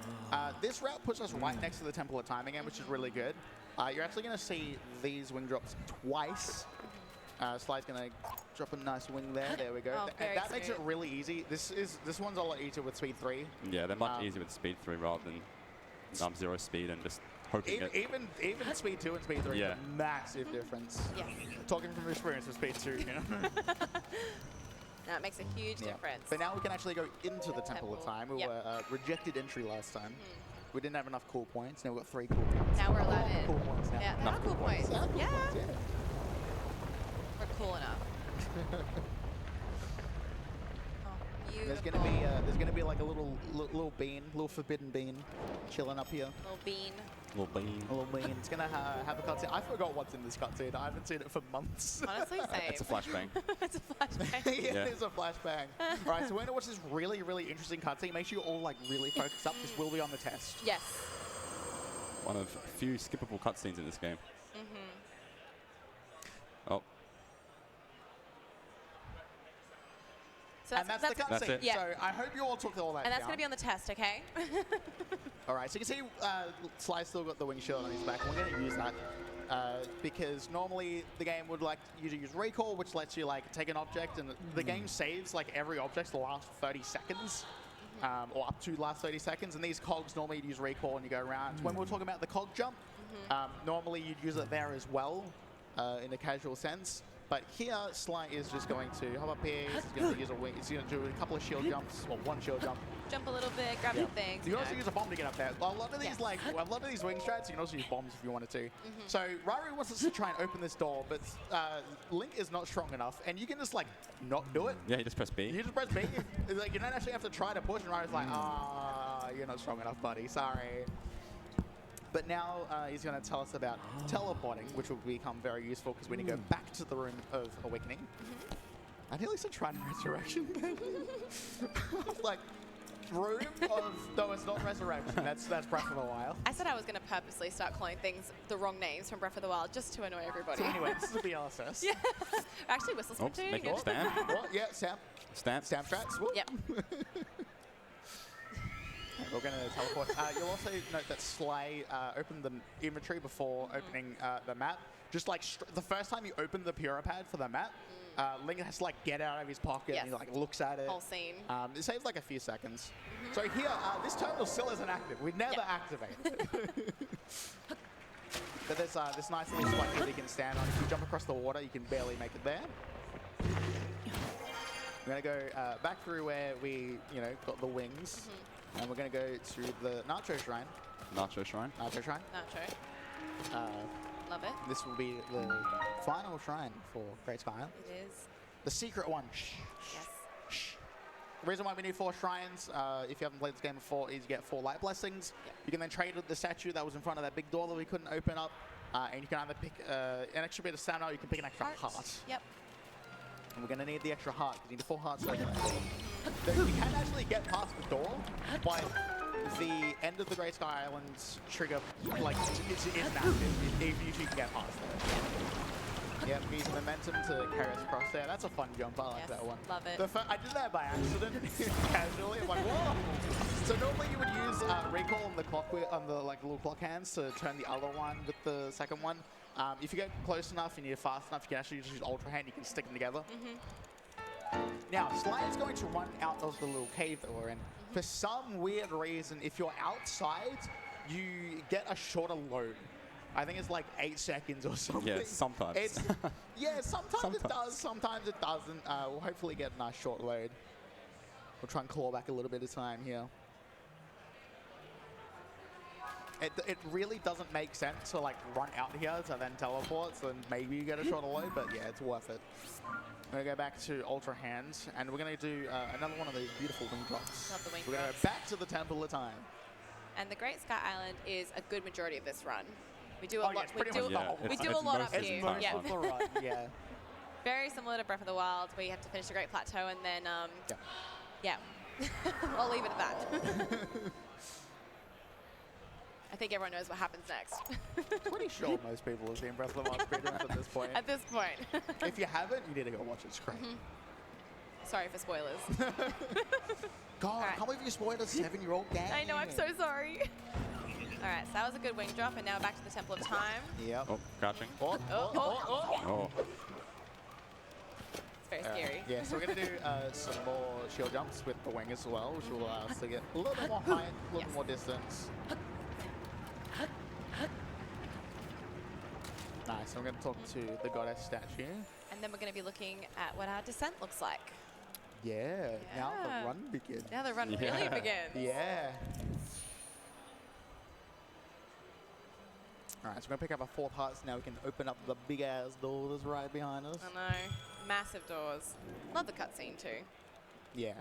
this route puts us right next to the Temple of Time again, which is really good. You're actually going to see these wing drops twice. Sly's going to drop a nice wing there. There we go. Oh, And that makes it really easy. This one's a lot easier with Speed 3. Yeah, they're much easier with Speed 3 rather than 0 speed and just hoping Even Speed 2 and Speed 3 is a massive difference. Yes. Talking from experience with Speed 2, you know. Now it makes a huge difference. But now we can actually go into the Temple of Time. We were rejected entry last time. We didn't have enough cool points. Now we've got 3 cool points. Now we're allowed in. Cool points now. Yeah, enough cool points. Yeah. We're cool enough. There's Beautiful. gonna be like a little bean, little forbidden bean, chilling up here. Little bean. Little bean. A little bean. It's gonna have a cutscene. I forgot what's in this cutscene. I haven't seen it for months. Honestly, same. It's a flashbang. It's a flashbang. Yeah, it is a flashbang. All right, so we're gonna watch this really, really interesting cutscene. Make sure you all like really focus up. This will be on the test. Yes. One of few skippable cutscenes in this game. Oh, So And that's the That's cutscene. it. Yeah. So I hope you all took all that And that's down. going to be on the test, okay? All right, so you can see Sly still got the wing shield on his back. We're going to use that because normally the game would like you to use recall, which lets you like take an object, and the game saves like every object the last 30 seconds. Or up to the last 30 seconds, and these cogs normally you'd use recall and you go around. When we're talking about the cog jump, normally you'd use it there as well in a casual sense. But here, Sly is just going to hop up here, he's going to use a wing, he's going to do a couple of shield jumps, or one shield jump. Jump a little bit, grab some things. You can also use a bomb to get up there. A lot of these Yes. a lot of these wing strats, you can also use bombs if you wanted to. So Rari wants us to try and open this door, but Link is not strong enough, and you can just like not do it. yeah, you just press B. You just press B. It's like you don't actually have to try to push, and Rari's like, ah, you're not strong enough, buddy. Sorry. But now he's going to tell us about teleporting, which will become very useful because when you go back to the room of awakening, I nearly said try and resurrection then. Like, room of, no, it's not resurrection. That's Breath of the Wild. I said I was going to purposely start calling things the wrong names from Breath of the Wild just to annoy everybody. So anyway, this is the BLSS. Yeah. Actually, Whistle Spin Oops, too. make Yeah. it stamp. What? Yeah, stamp strats. Whoop. Yep. We're going to teleport. You'll also note that Sly opened the inventory before opening the map. Just like the first time you open the Pura Pad for the map, Link has to like get out of his pocket and he like looks at it. Whole scene. It saves like a few seconds. So here, this terminal still isn't active. We never activate it. But there's this nice little spot here that you can stand on. If you jump across the water, you can barely make it there. We're going to go back through where we, got the wings. And we're going to go to the Nacho Shrine. Nacho Shrine. Nacho Shrine. Nacho. Love it. This will be the final shrine for Great Sky Island. It is. The secret one. Shh. Yes. Shh. The reason why we need 4 shrines, if you haven't played this game before, is you get 4 light blessings. Yep. You can then trade with the statue that was in front of that big door that we couldn't open up. And you can either pick an extra bit of stamina or you can pick an extra heart. Yep. And we're going to need the extra heart. You need 4 hearts to open that door. You can actually get past the door, but the end of the Great Sky Island's trigger, like, isn't active if you can get past it. Yeah, use momentum to carry us across there. That's a fun jump. I like Yes, that one. love it. I did that by accident, casually. I'm like, whoa! So normally you would use recall on the clock, on the like little clock hands to turn the other one with the second one. If you get close enough and you're fast enough, you can actually just use Ultra Hand. You can stick them together. Now, Sly is going to run out of the little cave that we're in. For some weird reason, if you're outside, you get a shorter load. I think it's like 8 seconds or something. Yeah, sometimes. Sometimes it does, sometimes it doesn't. We'll hopefully get a nice short load. We'll try and claw back a little bit of time here. It really doesn't make sense to like run out here to then teleport, so then maybe you get a shorter load, but yeah, it's worth it. We're going to go back to Ultra Hands, and we're going to do another one of these beautiful wing drops. Love the wing We're going to drops. go back to the Temple of Time. And the Great Sky Island is a good majority of this run. We do a Oh, lot. yeah, it's pretty much the whole We run. do a lot up most here. of the time. Yeah. Most of the run, yeah. Very similar to Breath of the Wild, where you have to finish the Great Plateau and then, Yeah. yeah. I'll leave it at that. I think everyone knows what happens next. Pretty sure most people have seen Breath of the Wild speedruns at this point. At this point. If you haven't, you need to go watch it. It's great. Sorry for spoilers. God, I Alright. can't believe you spoiled a 7-year-old game. I know, I'm so sorry. All right, so that was a good wing drop, and now back to the Temple of Time. Yep. Oh, crouching. Oh, Oh. It's very scary. Yeah, so we're going to do some more shield jumps with the wing as well, which will allow us to get a little bit more height, a little bit more distance. Nice, I'm going to talk to the goddess statue. And then we're going to be looking at what our descent looks like. Yeah, now Yeah. the run begins. Now the run really Yeah. begins. Yeah. All right, so we're going to pick up our 4th heart, so now we can open up the big-ass door that's right behind us. I know. Massive doors. Love the cutscene too. Yeah.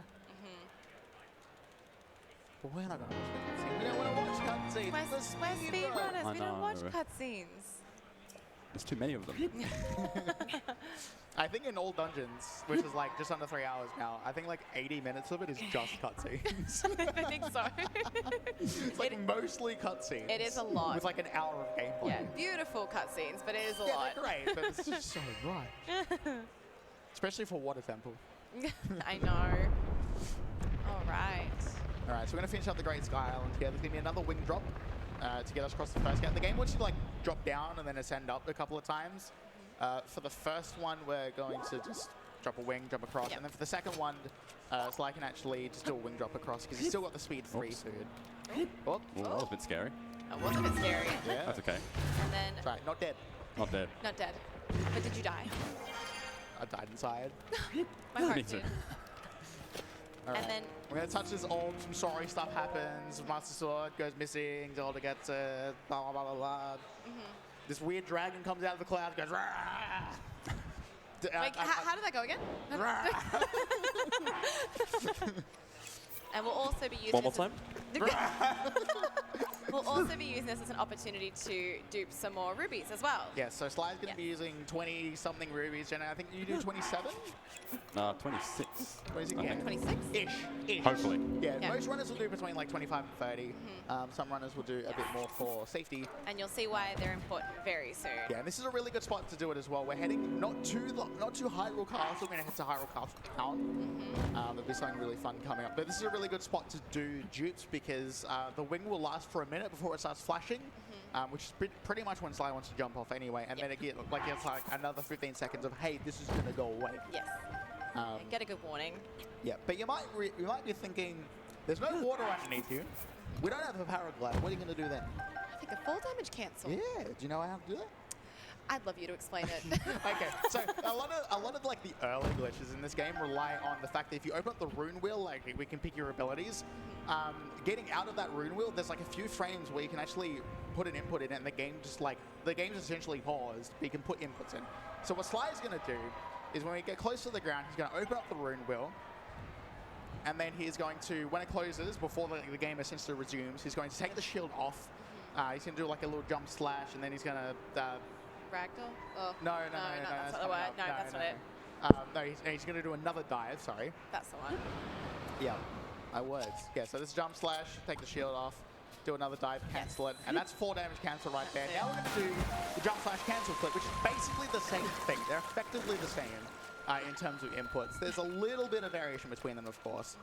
But we're not going to watch the cutscene. We don't want to watch cutscenes. We're speedrunners. I We don't watch know. cutscenes. There's too many of them. I think in all dungeons, which is like just under 3 hours now, I think like 80 minutes of it is just cutscenes. I think so. It's like mostly cutscenes. It is a lot. With like an hour of gameplay. Yeah, beautiful cutscenes, but it is a Yeah, lot. they're great, but it's just so much. Especially for Water Temple. I know. All right. All right, so we're going to finish up the Great Sky Island here. There's going to be another wing drop to get us across the first gate. The game wants you to like drop down and then ascend up a couple of times. For the first one, we're going to just drop a wing, jump across. Yep. And then for the second one, Sly can actually just do a wing drop across because he's still got the speed 3 Oops. food. Oh. Oh, Well, that was a bit scary. That was a bit scary. yeah. That's okay. And then, That's right, not dead. Not dead. not dead. But did you die? I died inside. My heart Me too. did. All And right. then- we're going to touch this orb. Some sorry stuff happens. Master Sword goes missing. Zelda gets it. Blah, blah, blah, blah, blah. This weird dragon comes out of the cloud, goes, "Rah!" Like, how did that go again? Rah! And we'll also be using One more this time. We'll also be using this as an opportunity to dupe some more rubies as well. Yeah, so Sly's going to Yeah. be using 20-something rubies. Jenna, I think you do 27? 26. 26? I Yeah. think. 26? Ish. Hopefully. Yeah, Yeah. most runners will do between like 25 and 30. Some runners will do a bit more for safety. And you'll see why they're important very soon. Yeah, and this is a really good spot to do it as well. We're heading not to Hyrule Castle. We're going to head to Hyrule Castle Town. There'll be something really fun coming up. But this is a really good spot to do dupes because the wing will last for a minute before it starts flashing, which is pretty much when Sly wants to jump off anyway. And then it gets like another 15 seconds of, hey, this is going to go away. Yes. Get a good warning. Yeah, but you might be thinking, there's no water underneath you. We don't have a paraglider. What are you going to do then? I think a full damage cancel. Yeah, do you know how to do that? I'd love you to explain it. Okay, so a lot of like the early glitches in this game rely on the fact that if you open up the rune wheel, like we can pick your abilities. Getting out of that rune wheel, there's like a few frames where you can actually put an input in it, and the game's essentially paused, but you can put inputs in. So what Sly is going to do is when we get close to the ground, he's going to open up the rune wheel, and then he's going to, when it closes, before the game essentially resumes, he's going to take the shield off. He's going to do like a little jump slash, and then he's going to Ragdoll? Oh. no, that's not the coming word. up. No, that's not it. No, he's going to do another dive, sorry. That's the one. Yeah, my words. Yeah, so this jump slash, take the shield off, do another dive, cancel it, and that's 4 damage cancel right there. Now we're going to do the jump slash cancel flip, which is basically the same thing. They're effectively the same in terms of inputs. There's a little bit of variation between them, of course.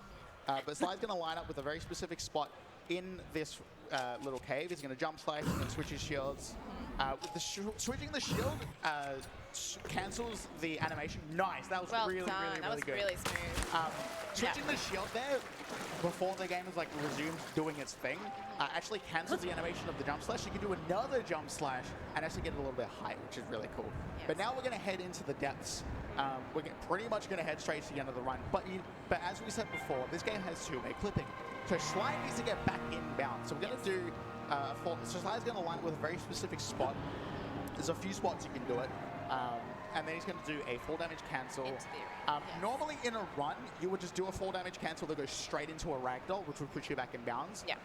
But Sly's going to line up with a very specific spot in this little cave. He's going to jump slash and switch his shields. With the switching the shield cancels the animation. Nice, that was Well really, done. really, That really was good. really smooth. Switching the shield there before the game is like resumed doing its thing actually cancels the animation of the jump slash. You can do another jump slash and actually get a little bit of height, which is really cool. Yes. But now we're going to head into the depths. We're pretty much going to head straight to the end of the run. But as we said before, this game has two-way clipping. So Sly needs to get back inbound. So we're going to do, so Sly's going to line up with a very specific spot. There's a few spots you can do it. And then he's going to do a full damage cancel. Into the arena, yes. Normally in a run, you would just do a full damage cancel that goes straight into a ragdoll, which would put you back in bounds. Yeah.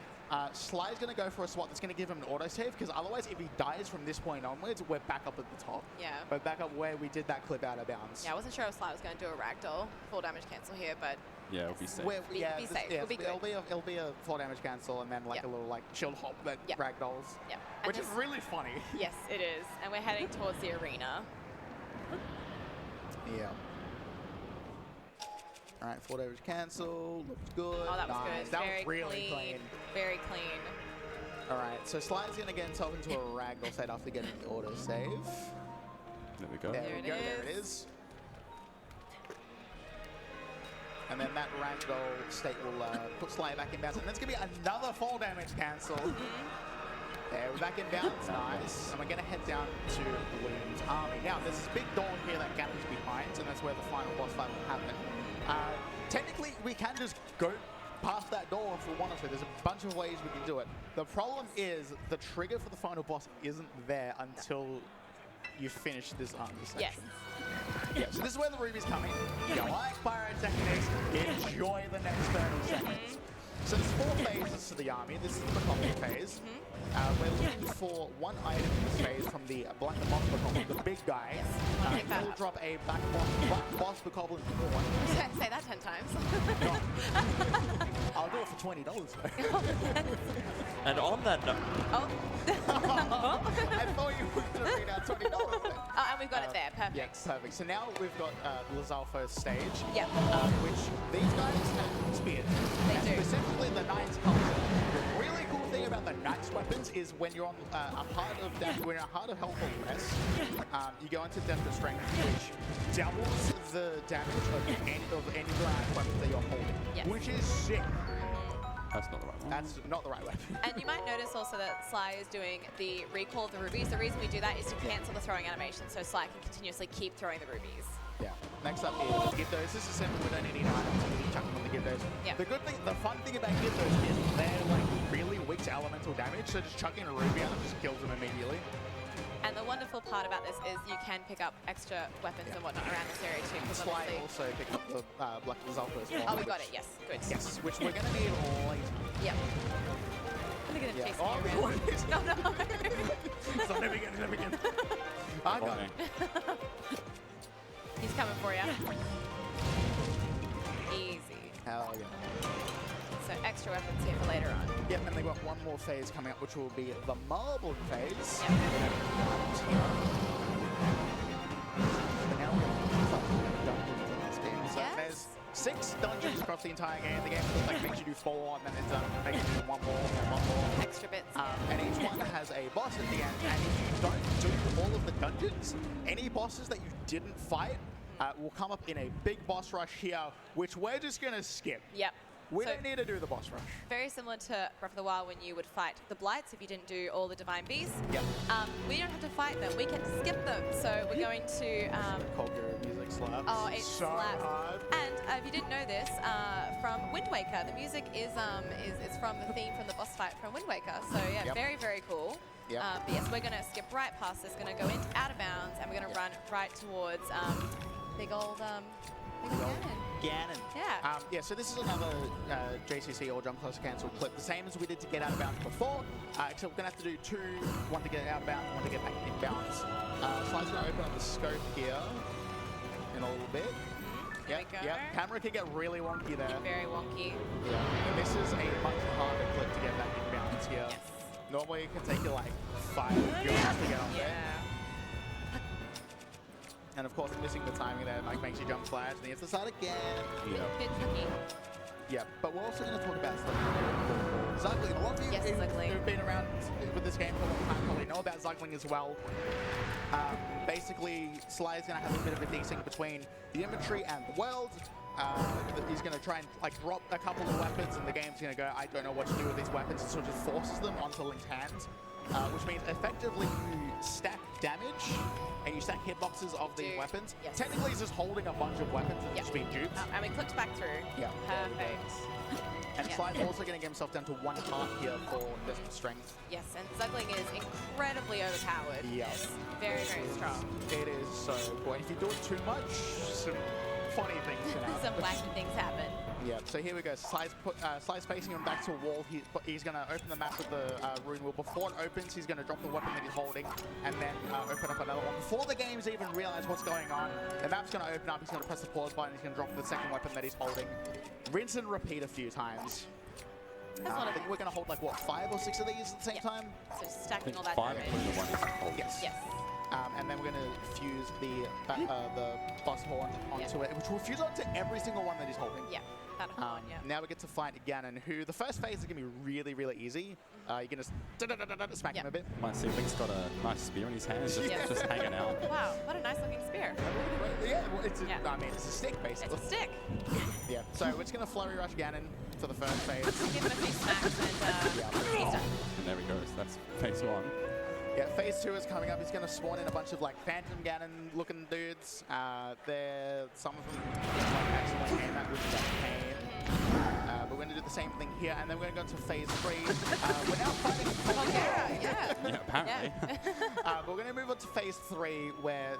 Sly's going to go for a spot that's going to give him an autosave, because otherwise if he dies from this point onwards, we're back up at the top. Yeah. We're back up where we did that clip out of bounds. Yeah, I wasn't sure if Sly was going to do a ragdoll full damage cancel here, but Yeah, it'll be safe. Be safe. Yeah, It'll be good. It'll be a full damage cancel and then like Yeah. a little like shield hop that Yeah. ragdolls, yeah. which is really funny. Yes, it is. And we're heading towards the arena. Yeah. All right, full damage cancel. Looks good. Oh, that was Nice. good. That Very was really clean. Very clean. All right, so Sly's going to get himself into a ragdoll state after getting the auto save. There we go. There There we it go. There it is. is. And then that ragdoll state will put Sly back in bounds. And that's going to be another full damage cancel. There, we're back in bounds. Nice. And we're going to head down to William's army. Now, there's this big door here that gathers behind, and that's where the final boss fight will happen. Technically, we can just go past that door if we wanted to. There's a bunch of ways we can do it. The problem is the trigger for the final boss isn't there until you finish this section. Yes. Yeah, so this is where the rubies come in. You like pyrotechnics, enjoy the next 30 seconds. So there's 4 phases to the army. This is the Bokoblin phase. We're looking for one item in this phase from the Black Boss Bokoblin, the big guy. He'll drop a Black Boss Bokoblin horn. Say that 10 times. I'll do it for $20 though. And on that note, Oh. I thought you were going to read out $20 then. Oh, and we've got it there. Perfect. Yeah, perfect. So now we've got the Lizalfo's stage, Yep. which these guys have spears. They And do. specifically the Knight's culture. The really cool thing about the Knight's weapons is when you're on a heart of when you're a heart of health or less, you go into Death of Strength, which doubles the damage of any Knight's weapons that you're holding, Yes. which is sick. That's not the right one. That's not the right weapon. And you might notice also that Sly is doing the recall of the rubies. The reason we do that is to cancel the throwing animation, so Sly can continuously keep throwing the rubies. Yeah. Next up is Gibdos. This is simple. We don't need any items. We can chuck them on the Gibdos. Yeah. The good thing, the fun thing about Gibdos is they're like really weak to elemental damage. So just chucking a ruby on them just kills them immediately. And the wonderful part about this is you can pick up extra weapons and whatnot around this area too. 'Cause Sly obviously- also picked up the Black Lizalfo as well. Oh, we got it. Yes. Good. Yes, which we're going to need later. Yep. Look at him Yeah. chasing Oh, you around. No, no. So let me get it, let me get it. I got it. He's coming for you. Easy. Hell yeah. So extra weapons here for later on. Yep, and they've got one more phase coming up, which will be the Marble phase. Yep. But now we're going to dungeons in this game. So Yes. there's 6 dungeons across the entire game. The game like makes you do 4, and then it's makes you do one more and one more. Extra bits. And each one has a boss at the end. And if you don't do all of the dungeons, any bosses that you didn't fight will come up in a big boss rush here, which we're just going to skip. Yep. We So- don't need to do the boss rush. Very similar to Breath of the Wild when you would fight the Blights if you didn't do all the Divine Beasts. Yep. We don't have to fight them. We can skip them. So we're going to... Colger music slaps. Oh, it so slaps. hard. And if you didn't know this, from Wind Waker, the music is from the theme from the boss fight from Wind Waker. So yeah, Yep. very, very cool. Yep. But yes, we're going to skip right past this, going to go into out of bounds, and we're going to run right towards big old Ganon. Ganon. Yeah. Yeah, so this is another JCC or Jump Close Cancel clip, the same as we did to get out of bounds before, except we're going to have to do 2, one to get out of bounds, one to get back in bounds. Sly's going to open up the scope here in a little bit. There Yep, we go. yep. Camera can get really wonky there. Very wonky. Yeah. And this is a much harder clip to get back in bounds here. Yes. Normally it can take you like 5 jumps to get on there. Yeah. And of course, missing the timing there like makes you jump flash, and then you have to start again. Yeah. Bit tricky. Yeah, but we're also going to talk about stuff like Zuggling. A lot of you Yes, Zuggling. who've been around with this game for a long time probably know about Zuggling as well. Basically, Sly is going to have a bit of a desync between the inventory and the world. He's going to try and like drop a couple of weapons, and the game's going to go, I don't know what to do with these weapons, and sort of just forces them onto Link's hands. Which means effectively you stack damage and you stack hitboxes of these weapons. Yes. Technically, he's just holding a bunch of weapons and just being duped. And we clicked back through. Yeah. Perfect. And Yeah. Sly's also going to get himself down to 1 heart here for desperate strength. Yes, and Zuggling is incredibly overpowered. Yes. Very, very strong. It is so cool. And if you do it too much, some funny things can happen. Some wacky things happen. Yeah, so here we go. Sly's facing him back to a wall. He's going to open the map with the rune wheel. Before it opens, he's going to drop the weapon that he's holding and then open up another one. Before the games even realize what's going on, the map's going to open up. He's going to press the pause button. He's going to drop the second weapon that he's holding. Rinse and repeat a few times. I think we're going to hold like, what, 5 or 6 of these at the same time? So stacking all that 5 damage. including the one he's holding. Yes. Yes. And then we're going to fuse the boss horn onto it, which will fuse onto every single one that he's holding. Yeah. That one, yeah. Now we get to fight Ganon, who the first phase is going to be really, really easy. You can just smack him a bit. Might see Link's got a nice spear in his hands, just, Yeah. just hanging out. Wow, what a nice looking spear. Yeah, well, it's a, Yeah. I mean, it's a stick, basically. It's a stick. Yeah, so we're just going to flurry rush Ganon for the first phase. Give it a few smacks and he's done. And there he goes. That's phase 1. Yeah, phase 2 is coming up. He's going to spawn in a bunch of like Phantom Ganon-looking dudes. Some of them like actually came out with that pain. But we're going to do the same thing here, and then we're going to go into phase 3. We're now fighting Bulgaria, yeah. Yeah, apparently. but we're going to move on to phase phase 3 where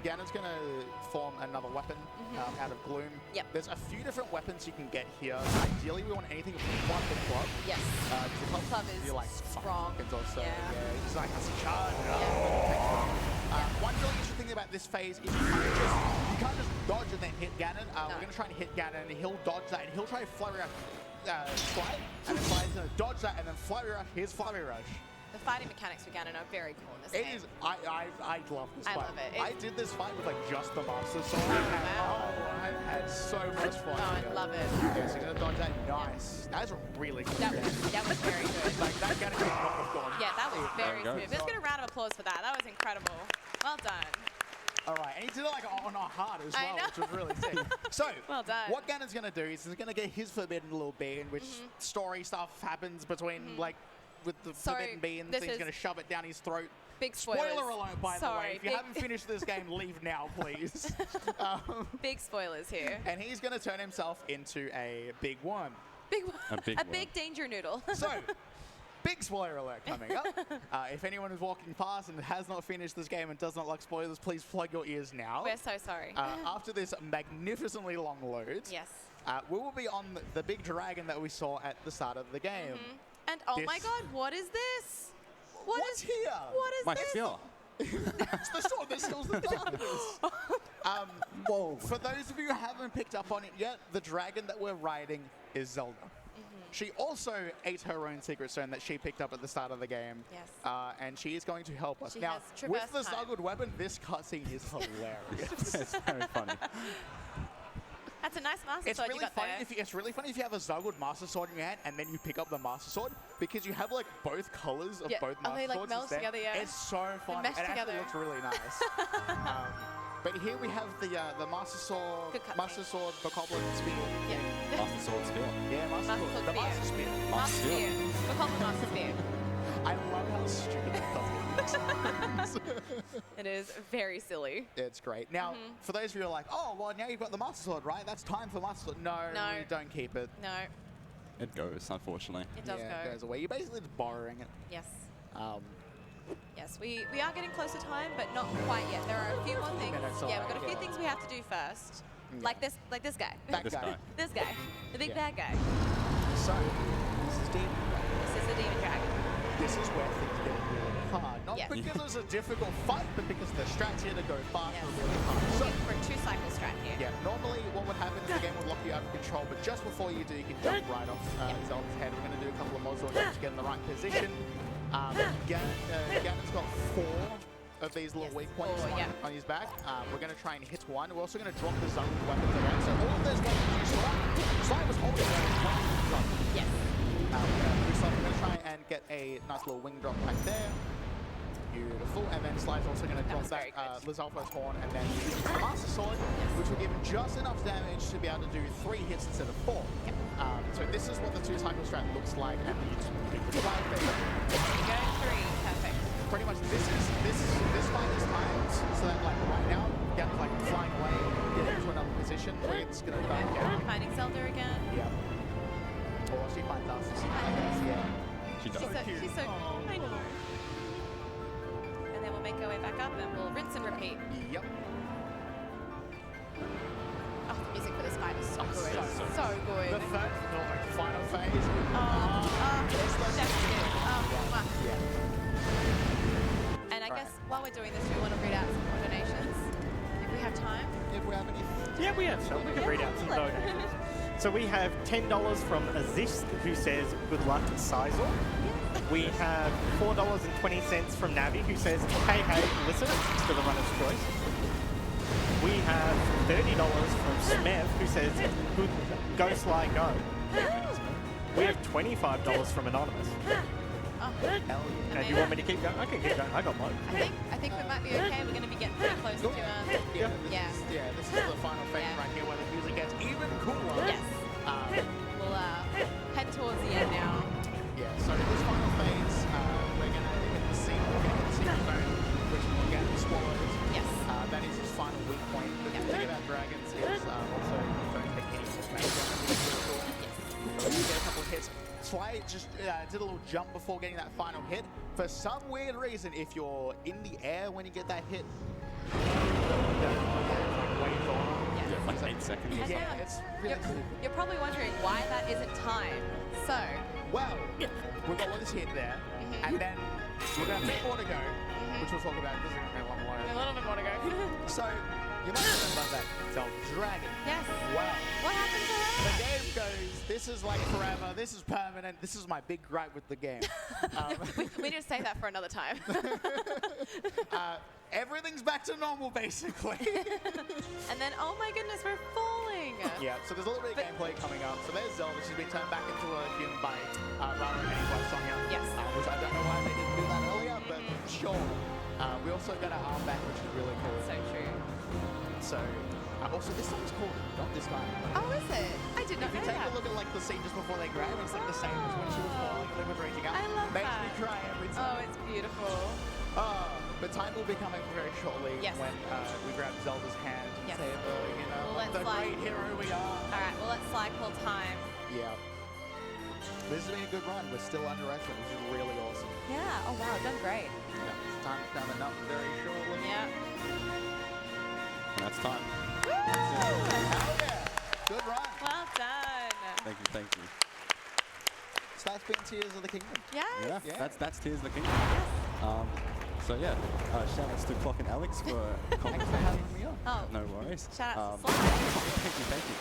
Ganon's going to form another weapon out of Gloom. Yep. There's a few different weapons you can get here. Ideally, we want anything with one the club. Yes. The club is you're like strong. Also. Yeah. He's like, that's a charge. One really interesting thing about this phase is you can't just dodge and then hit Ganon. We're going to try and hit Ganon, and he'll dodge that, and he'll try to flurry rush Slide, and then Slide's going to dodge that, and then flurry rush. Here's flurry rush. The fighting mechanics for Ganon are very cool in this game. It is. I love this fight. I love it. I did this fight with like just the Master Sword. I had so much fun. Oh, I love it. Yes, he's gonna dodge that. Nice. That was a really good That was very good. Like that Ganon could not have gone. Yeah, that was very There we smooth. go. Let's get a round of applause for that. That was incredible. Well done. All right, and he did it like on our heart as I well, know. which was really sick. So, Well done. what Ganon's gonna do is he's gonna get his forbidden little bean, which story stuff happens between like with the forbidden beans. this He's is gonna shove it down his throat. Big spoilers. Spoiler alert, by the Sorry, way. If you haven't finished this game, leave now, please. Big spoilers here. And he's going to turn himself into a big worm. Big, big a one. big danger noodle. So, big spoiler alert coming up. If anyone is walking past and has not finished this game and does not like spoilers, please plug your ears now. We're so sorry. After this magnificently long load, Yes. we will be on the big dragon that we saw at the start of the game. And oh my This- God, what is this? What's here? What is My this? skill. It's the sword that steals the darkness. Whoa. For those of you who haven't picked up on it yet, the dragon that we're riding is Zelda. She also ate her own secret stone that she picked up at the start of the game. Yes. And she is going to help us. She Now, has with the traversed time. Zelda weapon, this cutscene is hilarious. It's very funny. That's a nice master It's sword really you got funny there. it's really funny if you have a Zelda Master Sword in your hand and then you pick up the Master Sword because you have like both colors of Yeah. both Oh, Master they, like, Swords. meld instead. together, yeah. It's so fun. mesh It actually together. looks really nice. But here we have the Master Sword, Good cutscene. Master Sword, Bokoblin Spear. Yeah. Master Sword Spear. Yeah, Master Master Sword. Sword The Spear. Master Spear. Master Spear. We'll call it Master Spear. I love how stupid that cutscene is. It is very silly. It's great. Now, for those of you who are like, oh, well, now you've got the Master Sword, right? That's time for Master Sword. No, No. you don't keep it. No, It goes, unfortunately. it does Yeah, go. it goes away. You're basically just borrowing it. Yes. Yes, we are getting close to time, but not quite yet. There are a few more things. minutes, Yeah, we've alright, got a few yeah. things we have to do first. Yeah. Like this guy. That This guy. guy. This guy. The big Yeah. bad guy. So, this is Demon Dragon. This is the demon dragon. This is where things get really hard. Not Yes. because it's a difficult fight, but because the strats here to go fast Yes. are really hard. So, For a 2-cycle strat here. yeah, normally what would happen is the game would lock you out of control, but just before you do, you can jump right off Zelda's head. We're going to do a couple of mods jumps to get in the right position. Ganon's got 4 of these little Yes, weak points 4, yeah. on his back. We're going to try and hit one. We're also going to drop the Zelda weapons around. So all of those weapons you saw, Sly was holding them. Yes. We're going to try and get a nice little wing drop back there. Beautiful. And then Sly's also going to drop was that very good. Lizalfo's horn and then use the Master Sword, which will give him just enough damage to be able to do 3 hits instead of 4. Yep. So this is what the 2-cycle strat looks like, and you just pick the flag there. There you go. 3. Perfect. Pretty much this fight is timed so that like right now, Ganon's like flying away, getting into another position where it's going to die again. Finding Zelda again. Yeah. Or she finds us. She finds us. Yeah. She does. She's so cute. I know. And then we'll make our way back up and we'll rinse and repeat. Yep. Oh, the music for this fight is so good. so So good. The third, the final phase. Chef's kiss. Mwah. Yeah. And I guess while we're doing this, we want to read out some more donations, if we have time. If we have any. Yeah, we have some. We can read out some donations. So we have $10 from Aziz, who says, good luck, SlyZorua. We have $4.20 from Navi, who says, hey, listen to the runner's choice. We have $30 from Smev, who says, good, go Sly, go. We have $25 from Anonymous. Oh, Now, do you want me to keep going? I can keep going. I got mine. I think we might be okay. We're going to be getting pretty close to Yeah. Yeah. This is the final phase Yeah. right here where the music gets even cooler. Yes. We'll head towards the end now. Yeah, so in this final phase, we're going to hit the secret zone, which will get swallowed. Yes. That is his final weak point. The good thing about dragons is also you don't take any damage. It's really cool. Yes. So you get a couple of hits. Sly just did a little jump before getting that final hit. For some weird reason, if you're in the air when you get that hit, Yeah, like 8 seconds. or yeah, something. it's really You're probably wondering why that isn't timed. So, well, we've got one hit there, and then we're going to have 2 more to go, which we'll talk about. This is going to be a long way. a little bit more to go. So, you might remember that Zelda Dragon. Yes. Wow. What happened to The her? game goes, this is like forever, this is permanent, this is my big gripe with the game. We need to save that for another time. Everything's back to normal, basically. And then, oh my goodness, we're falling. Yeah, so there's a little bit of gameplay coming up. So there's Zelda, she's been turned back into a human by Rara and by Sonya. Yes. Which I don't know why they didn't do that earlier, but sure. We also got an arm back, which is really cool. So true. So, also this song's called Not This Time. Oh, is it? I did not If you know take that. a look at like the scene just before they grab, it's like the same as when she was falling, and was reaching out. I love Makes that. me cry every Oh, time. it's beautiful. But time will be coming very shortly Yes. when we grab Zelda's hand and Yes. say, you know, Well, let's the like- great hero we are. All right, well, let's cycle time. Yeah. This has been a good run. We're still under effort, which is really awesome. Yeah. Oh, wow, done great. Yeah. Time's coming up very shortly. Yeah. And that's time. Hell yeah. Good run. Well done. Thank you, thank you. So that's been Tears of the Kingdom. Yes. Yeah, Yeah. that's Tears of the Kingdom. So yeah, shout outs to Clock and Alex for Thanks for having me on. Oh, no worries. shout out to Um, Sly. Thank you.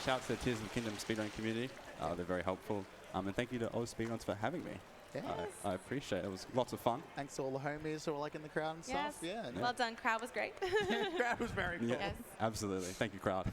Shout out to the Tears of the Kingdom speedrun community. They're very helpful. And thank you to AusSpeedruns for having me. Yes. I appreciate it. It was lots of fun. Thanks to all the homies who were like in the crowd and Yes. stuff. Yeah. Well done. Crowd was great. crowd was very cool. Yeah, Yes. absolutely. Thank you, crowd.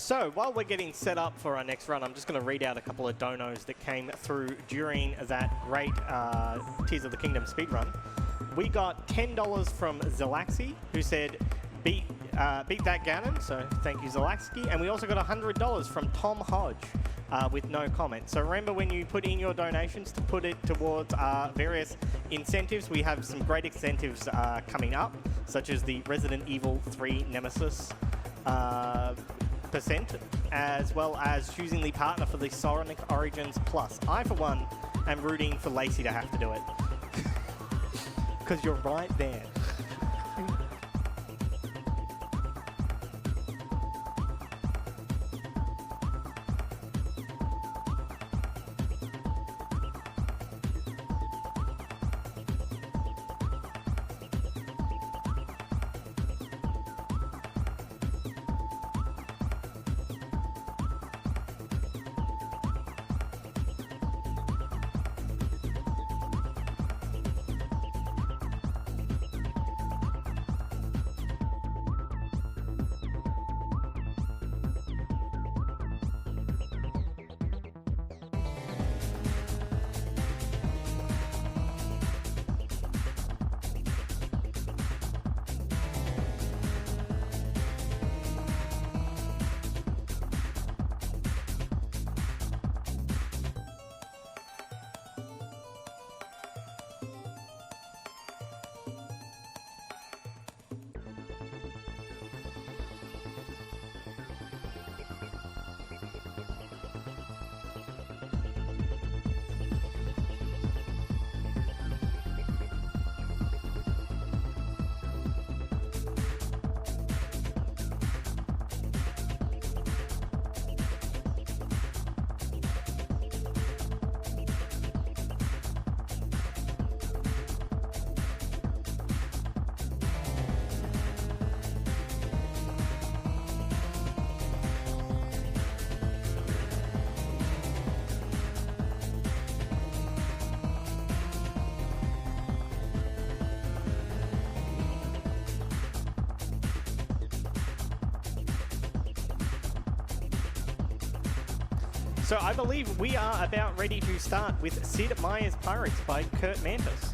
So while we're getting set up for our next run, I'm just going to read out a couple of donos that came through during that great Tears of the Kingdom speedrun. We got $10 from Zelaxi, who said, beat that Ganon, so thank you Zelaxi. And we also got $100 from Tom Hodge with no comment. So remember, when you put in your donations, to put it towards various incentives. We have some great incentives coming up, such as the Resident Evil 3 Nemesis percent, as well as choosing the partner for the Sonic Origins Plus. I, for one, am rooting for Lacey to have to do it. Because you're right there. So I believe we are about ready to start with Sid Meier's Pirates by Kurt Mantis.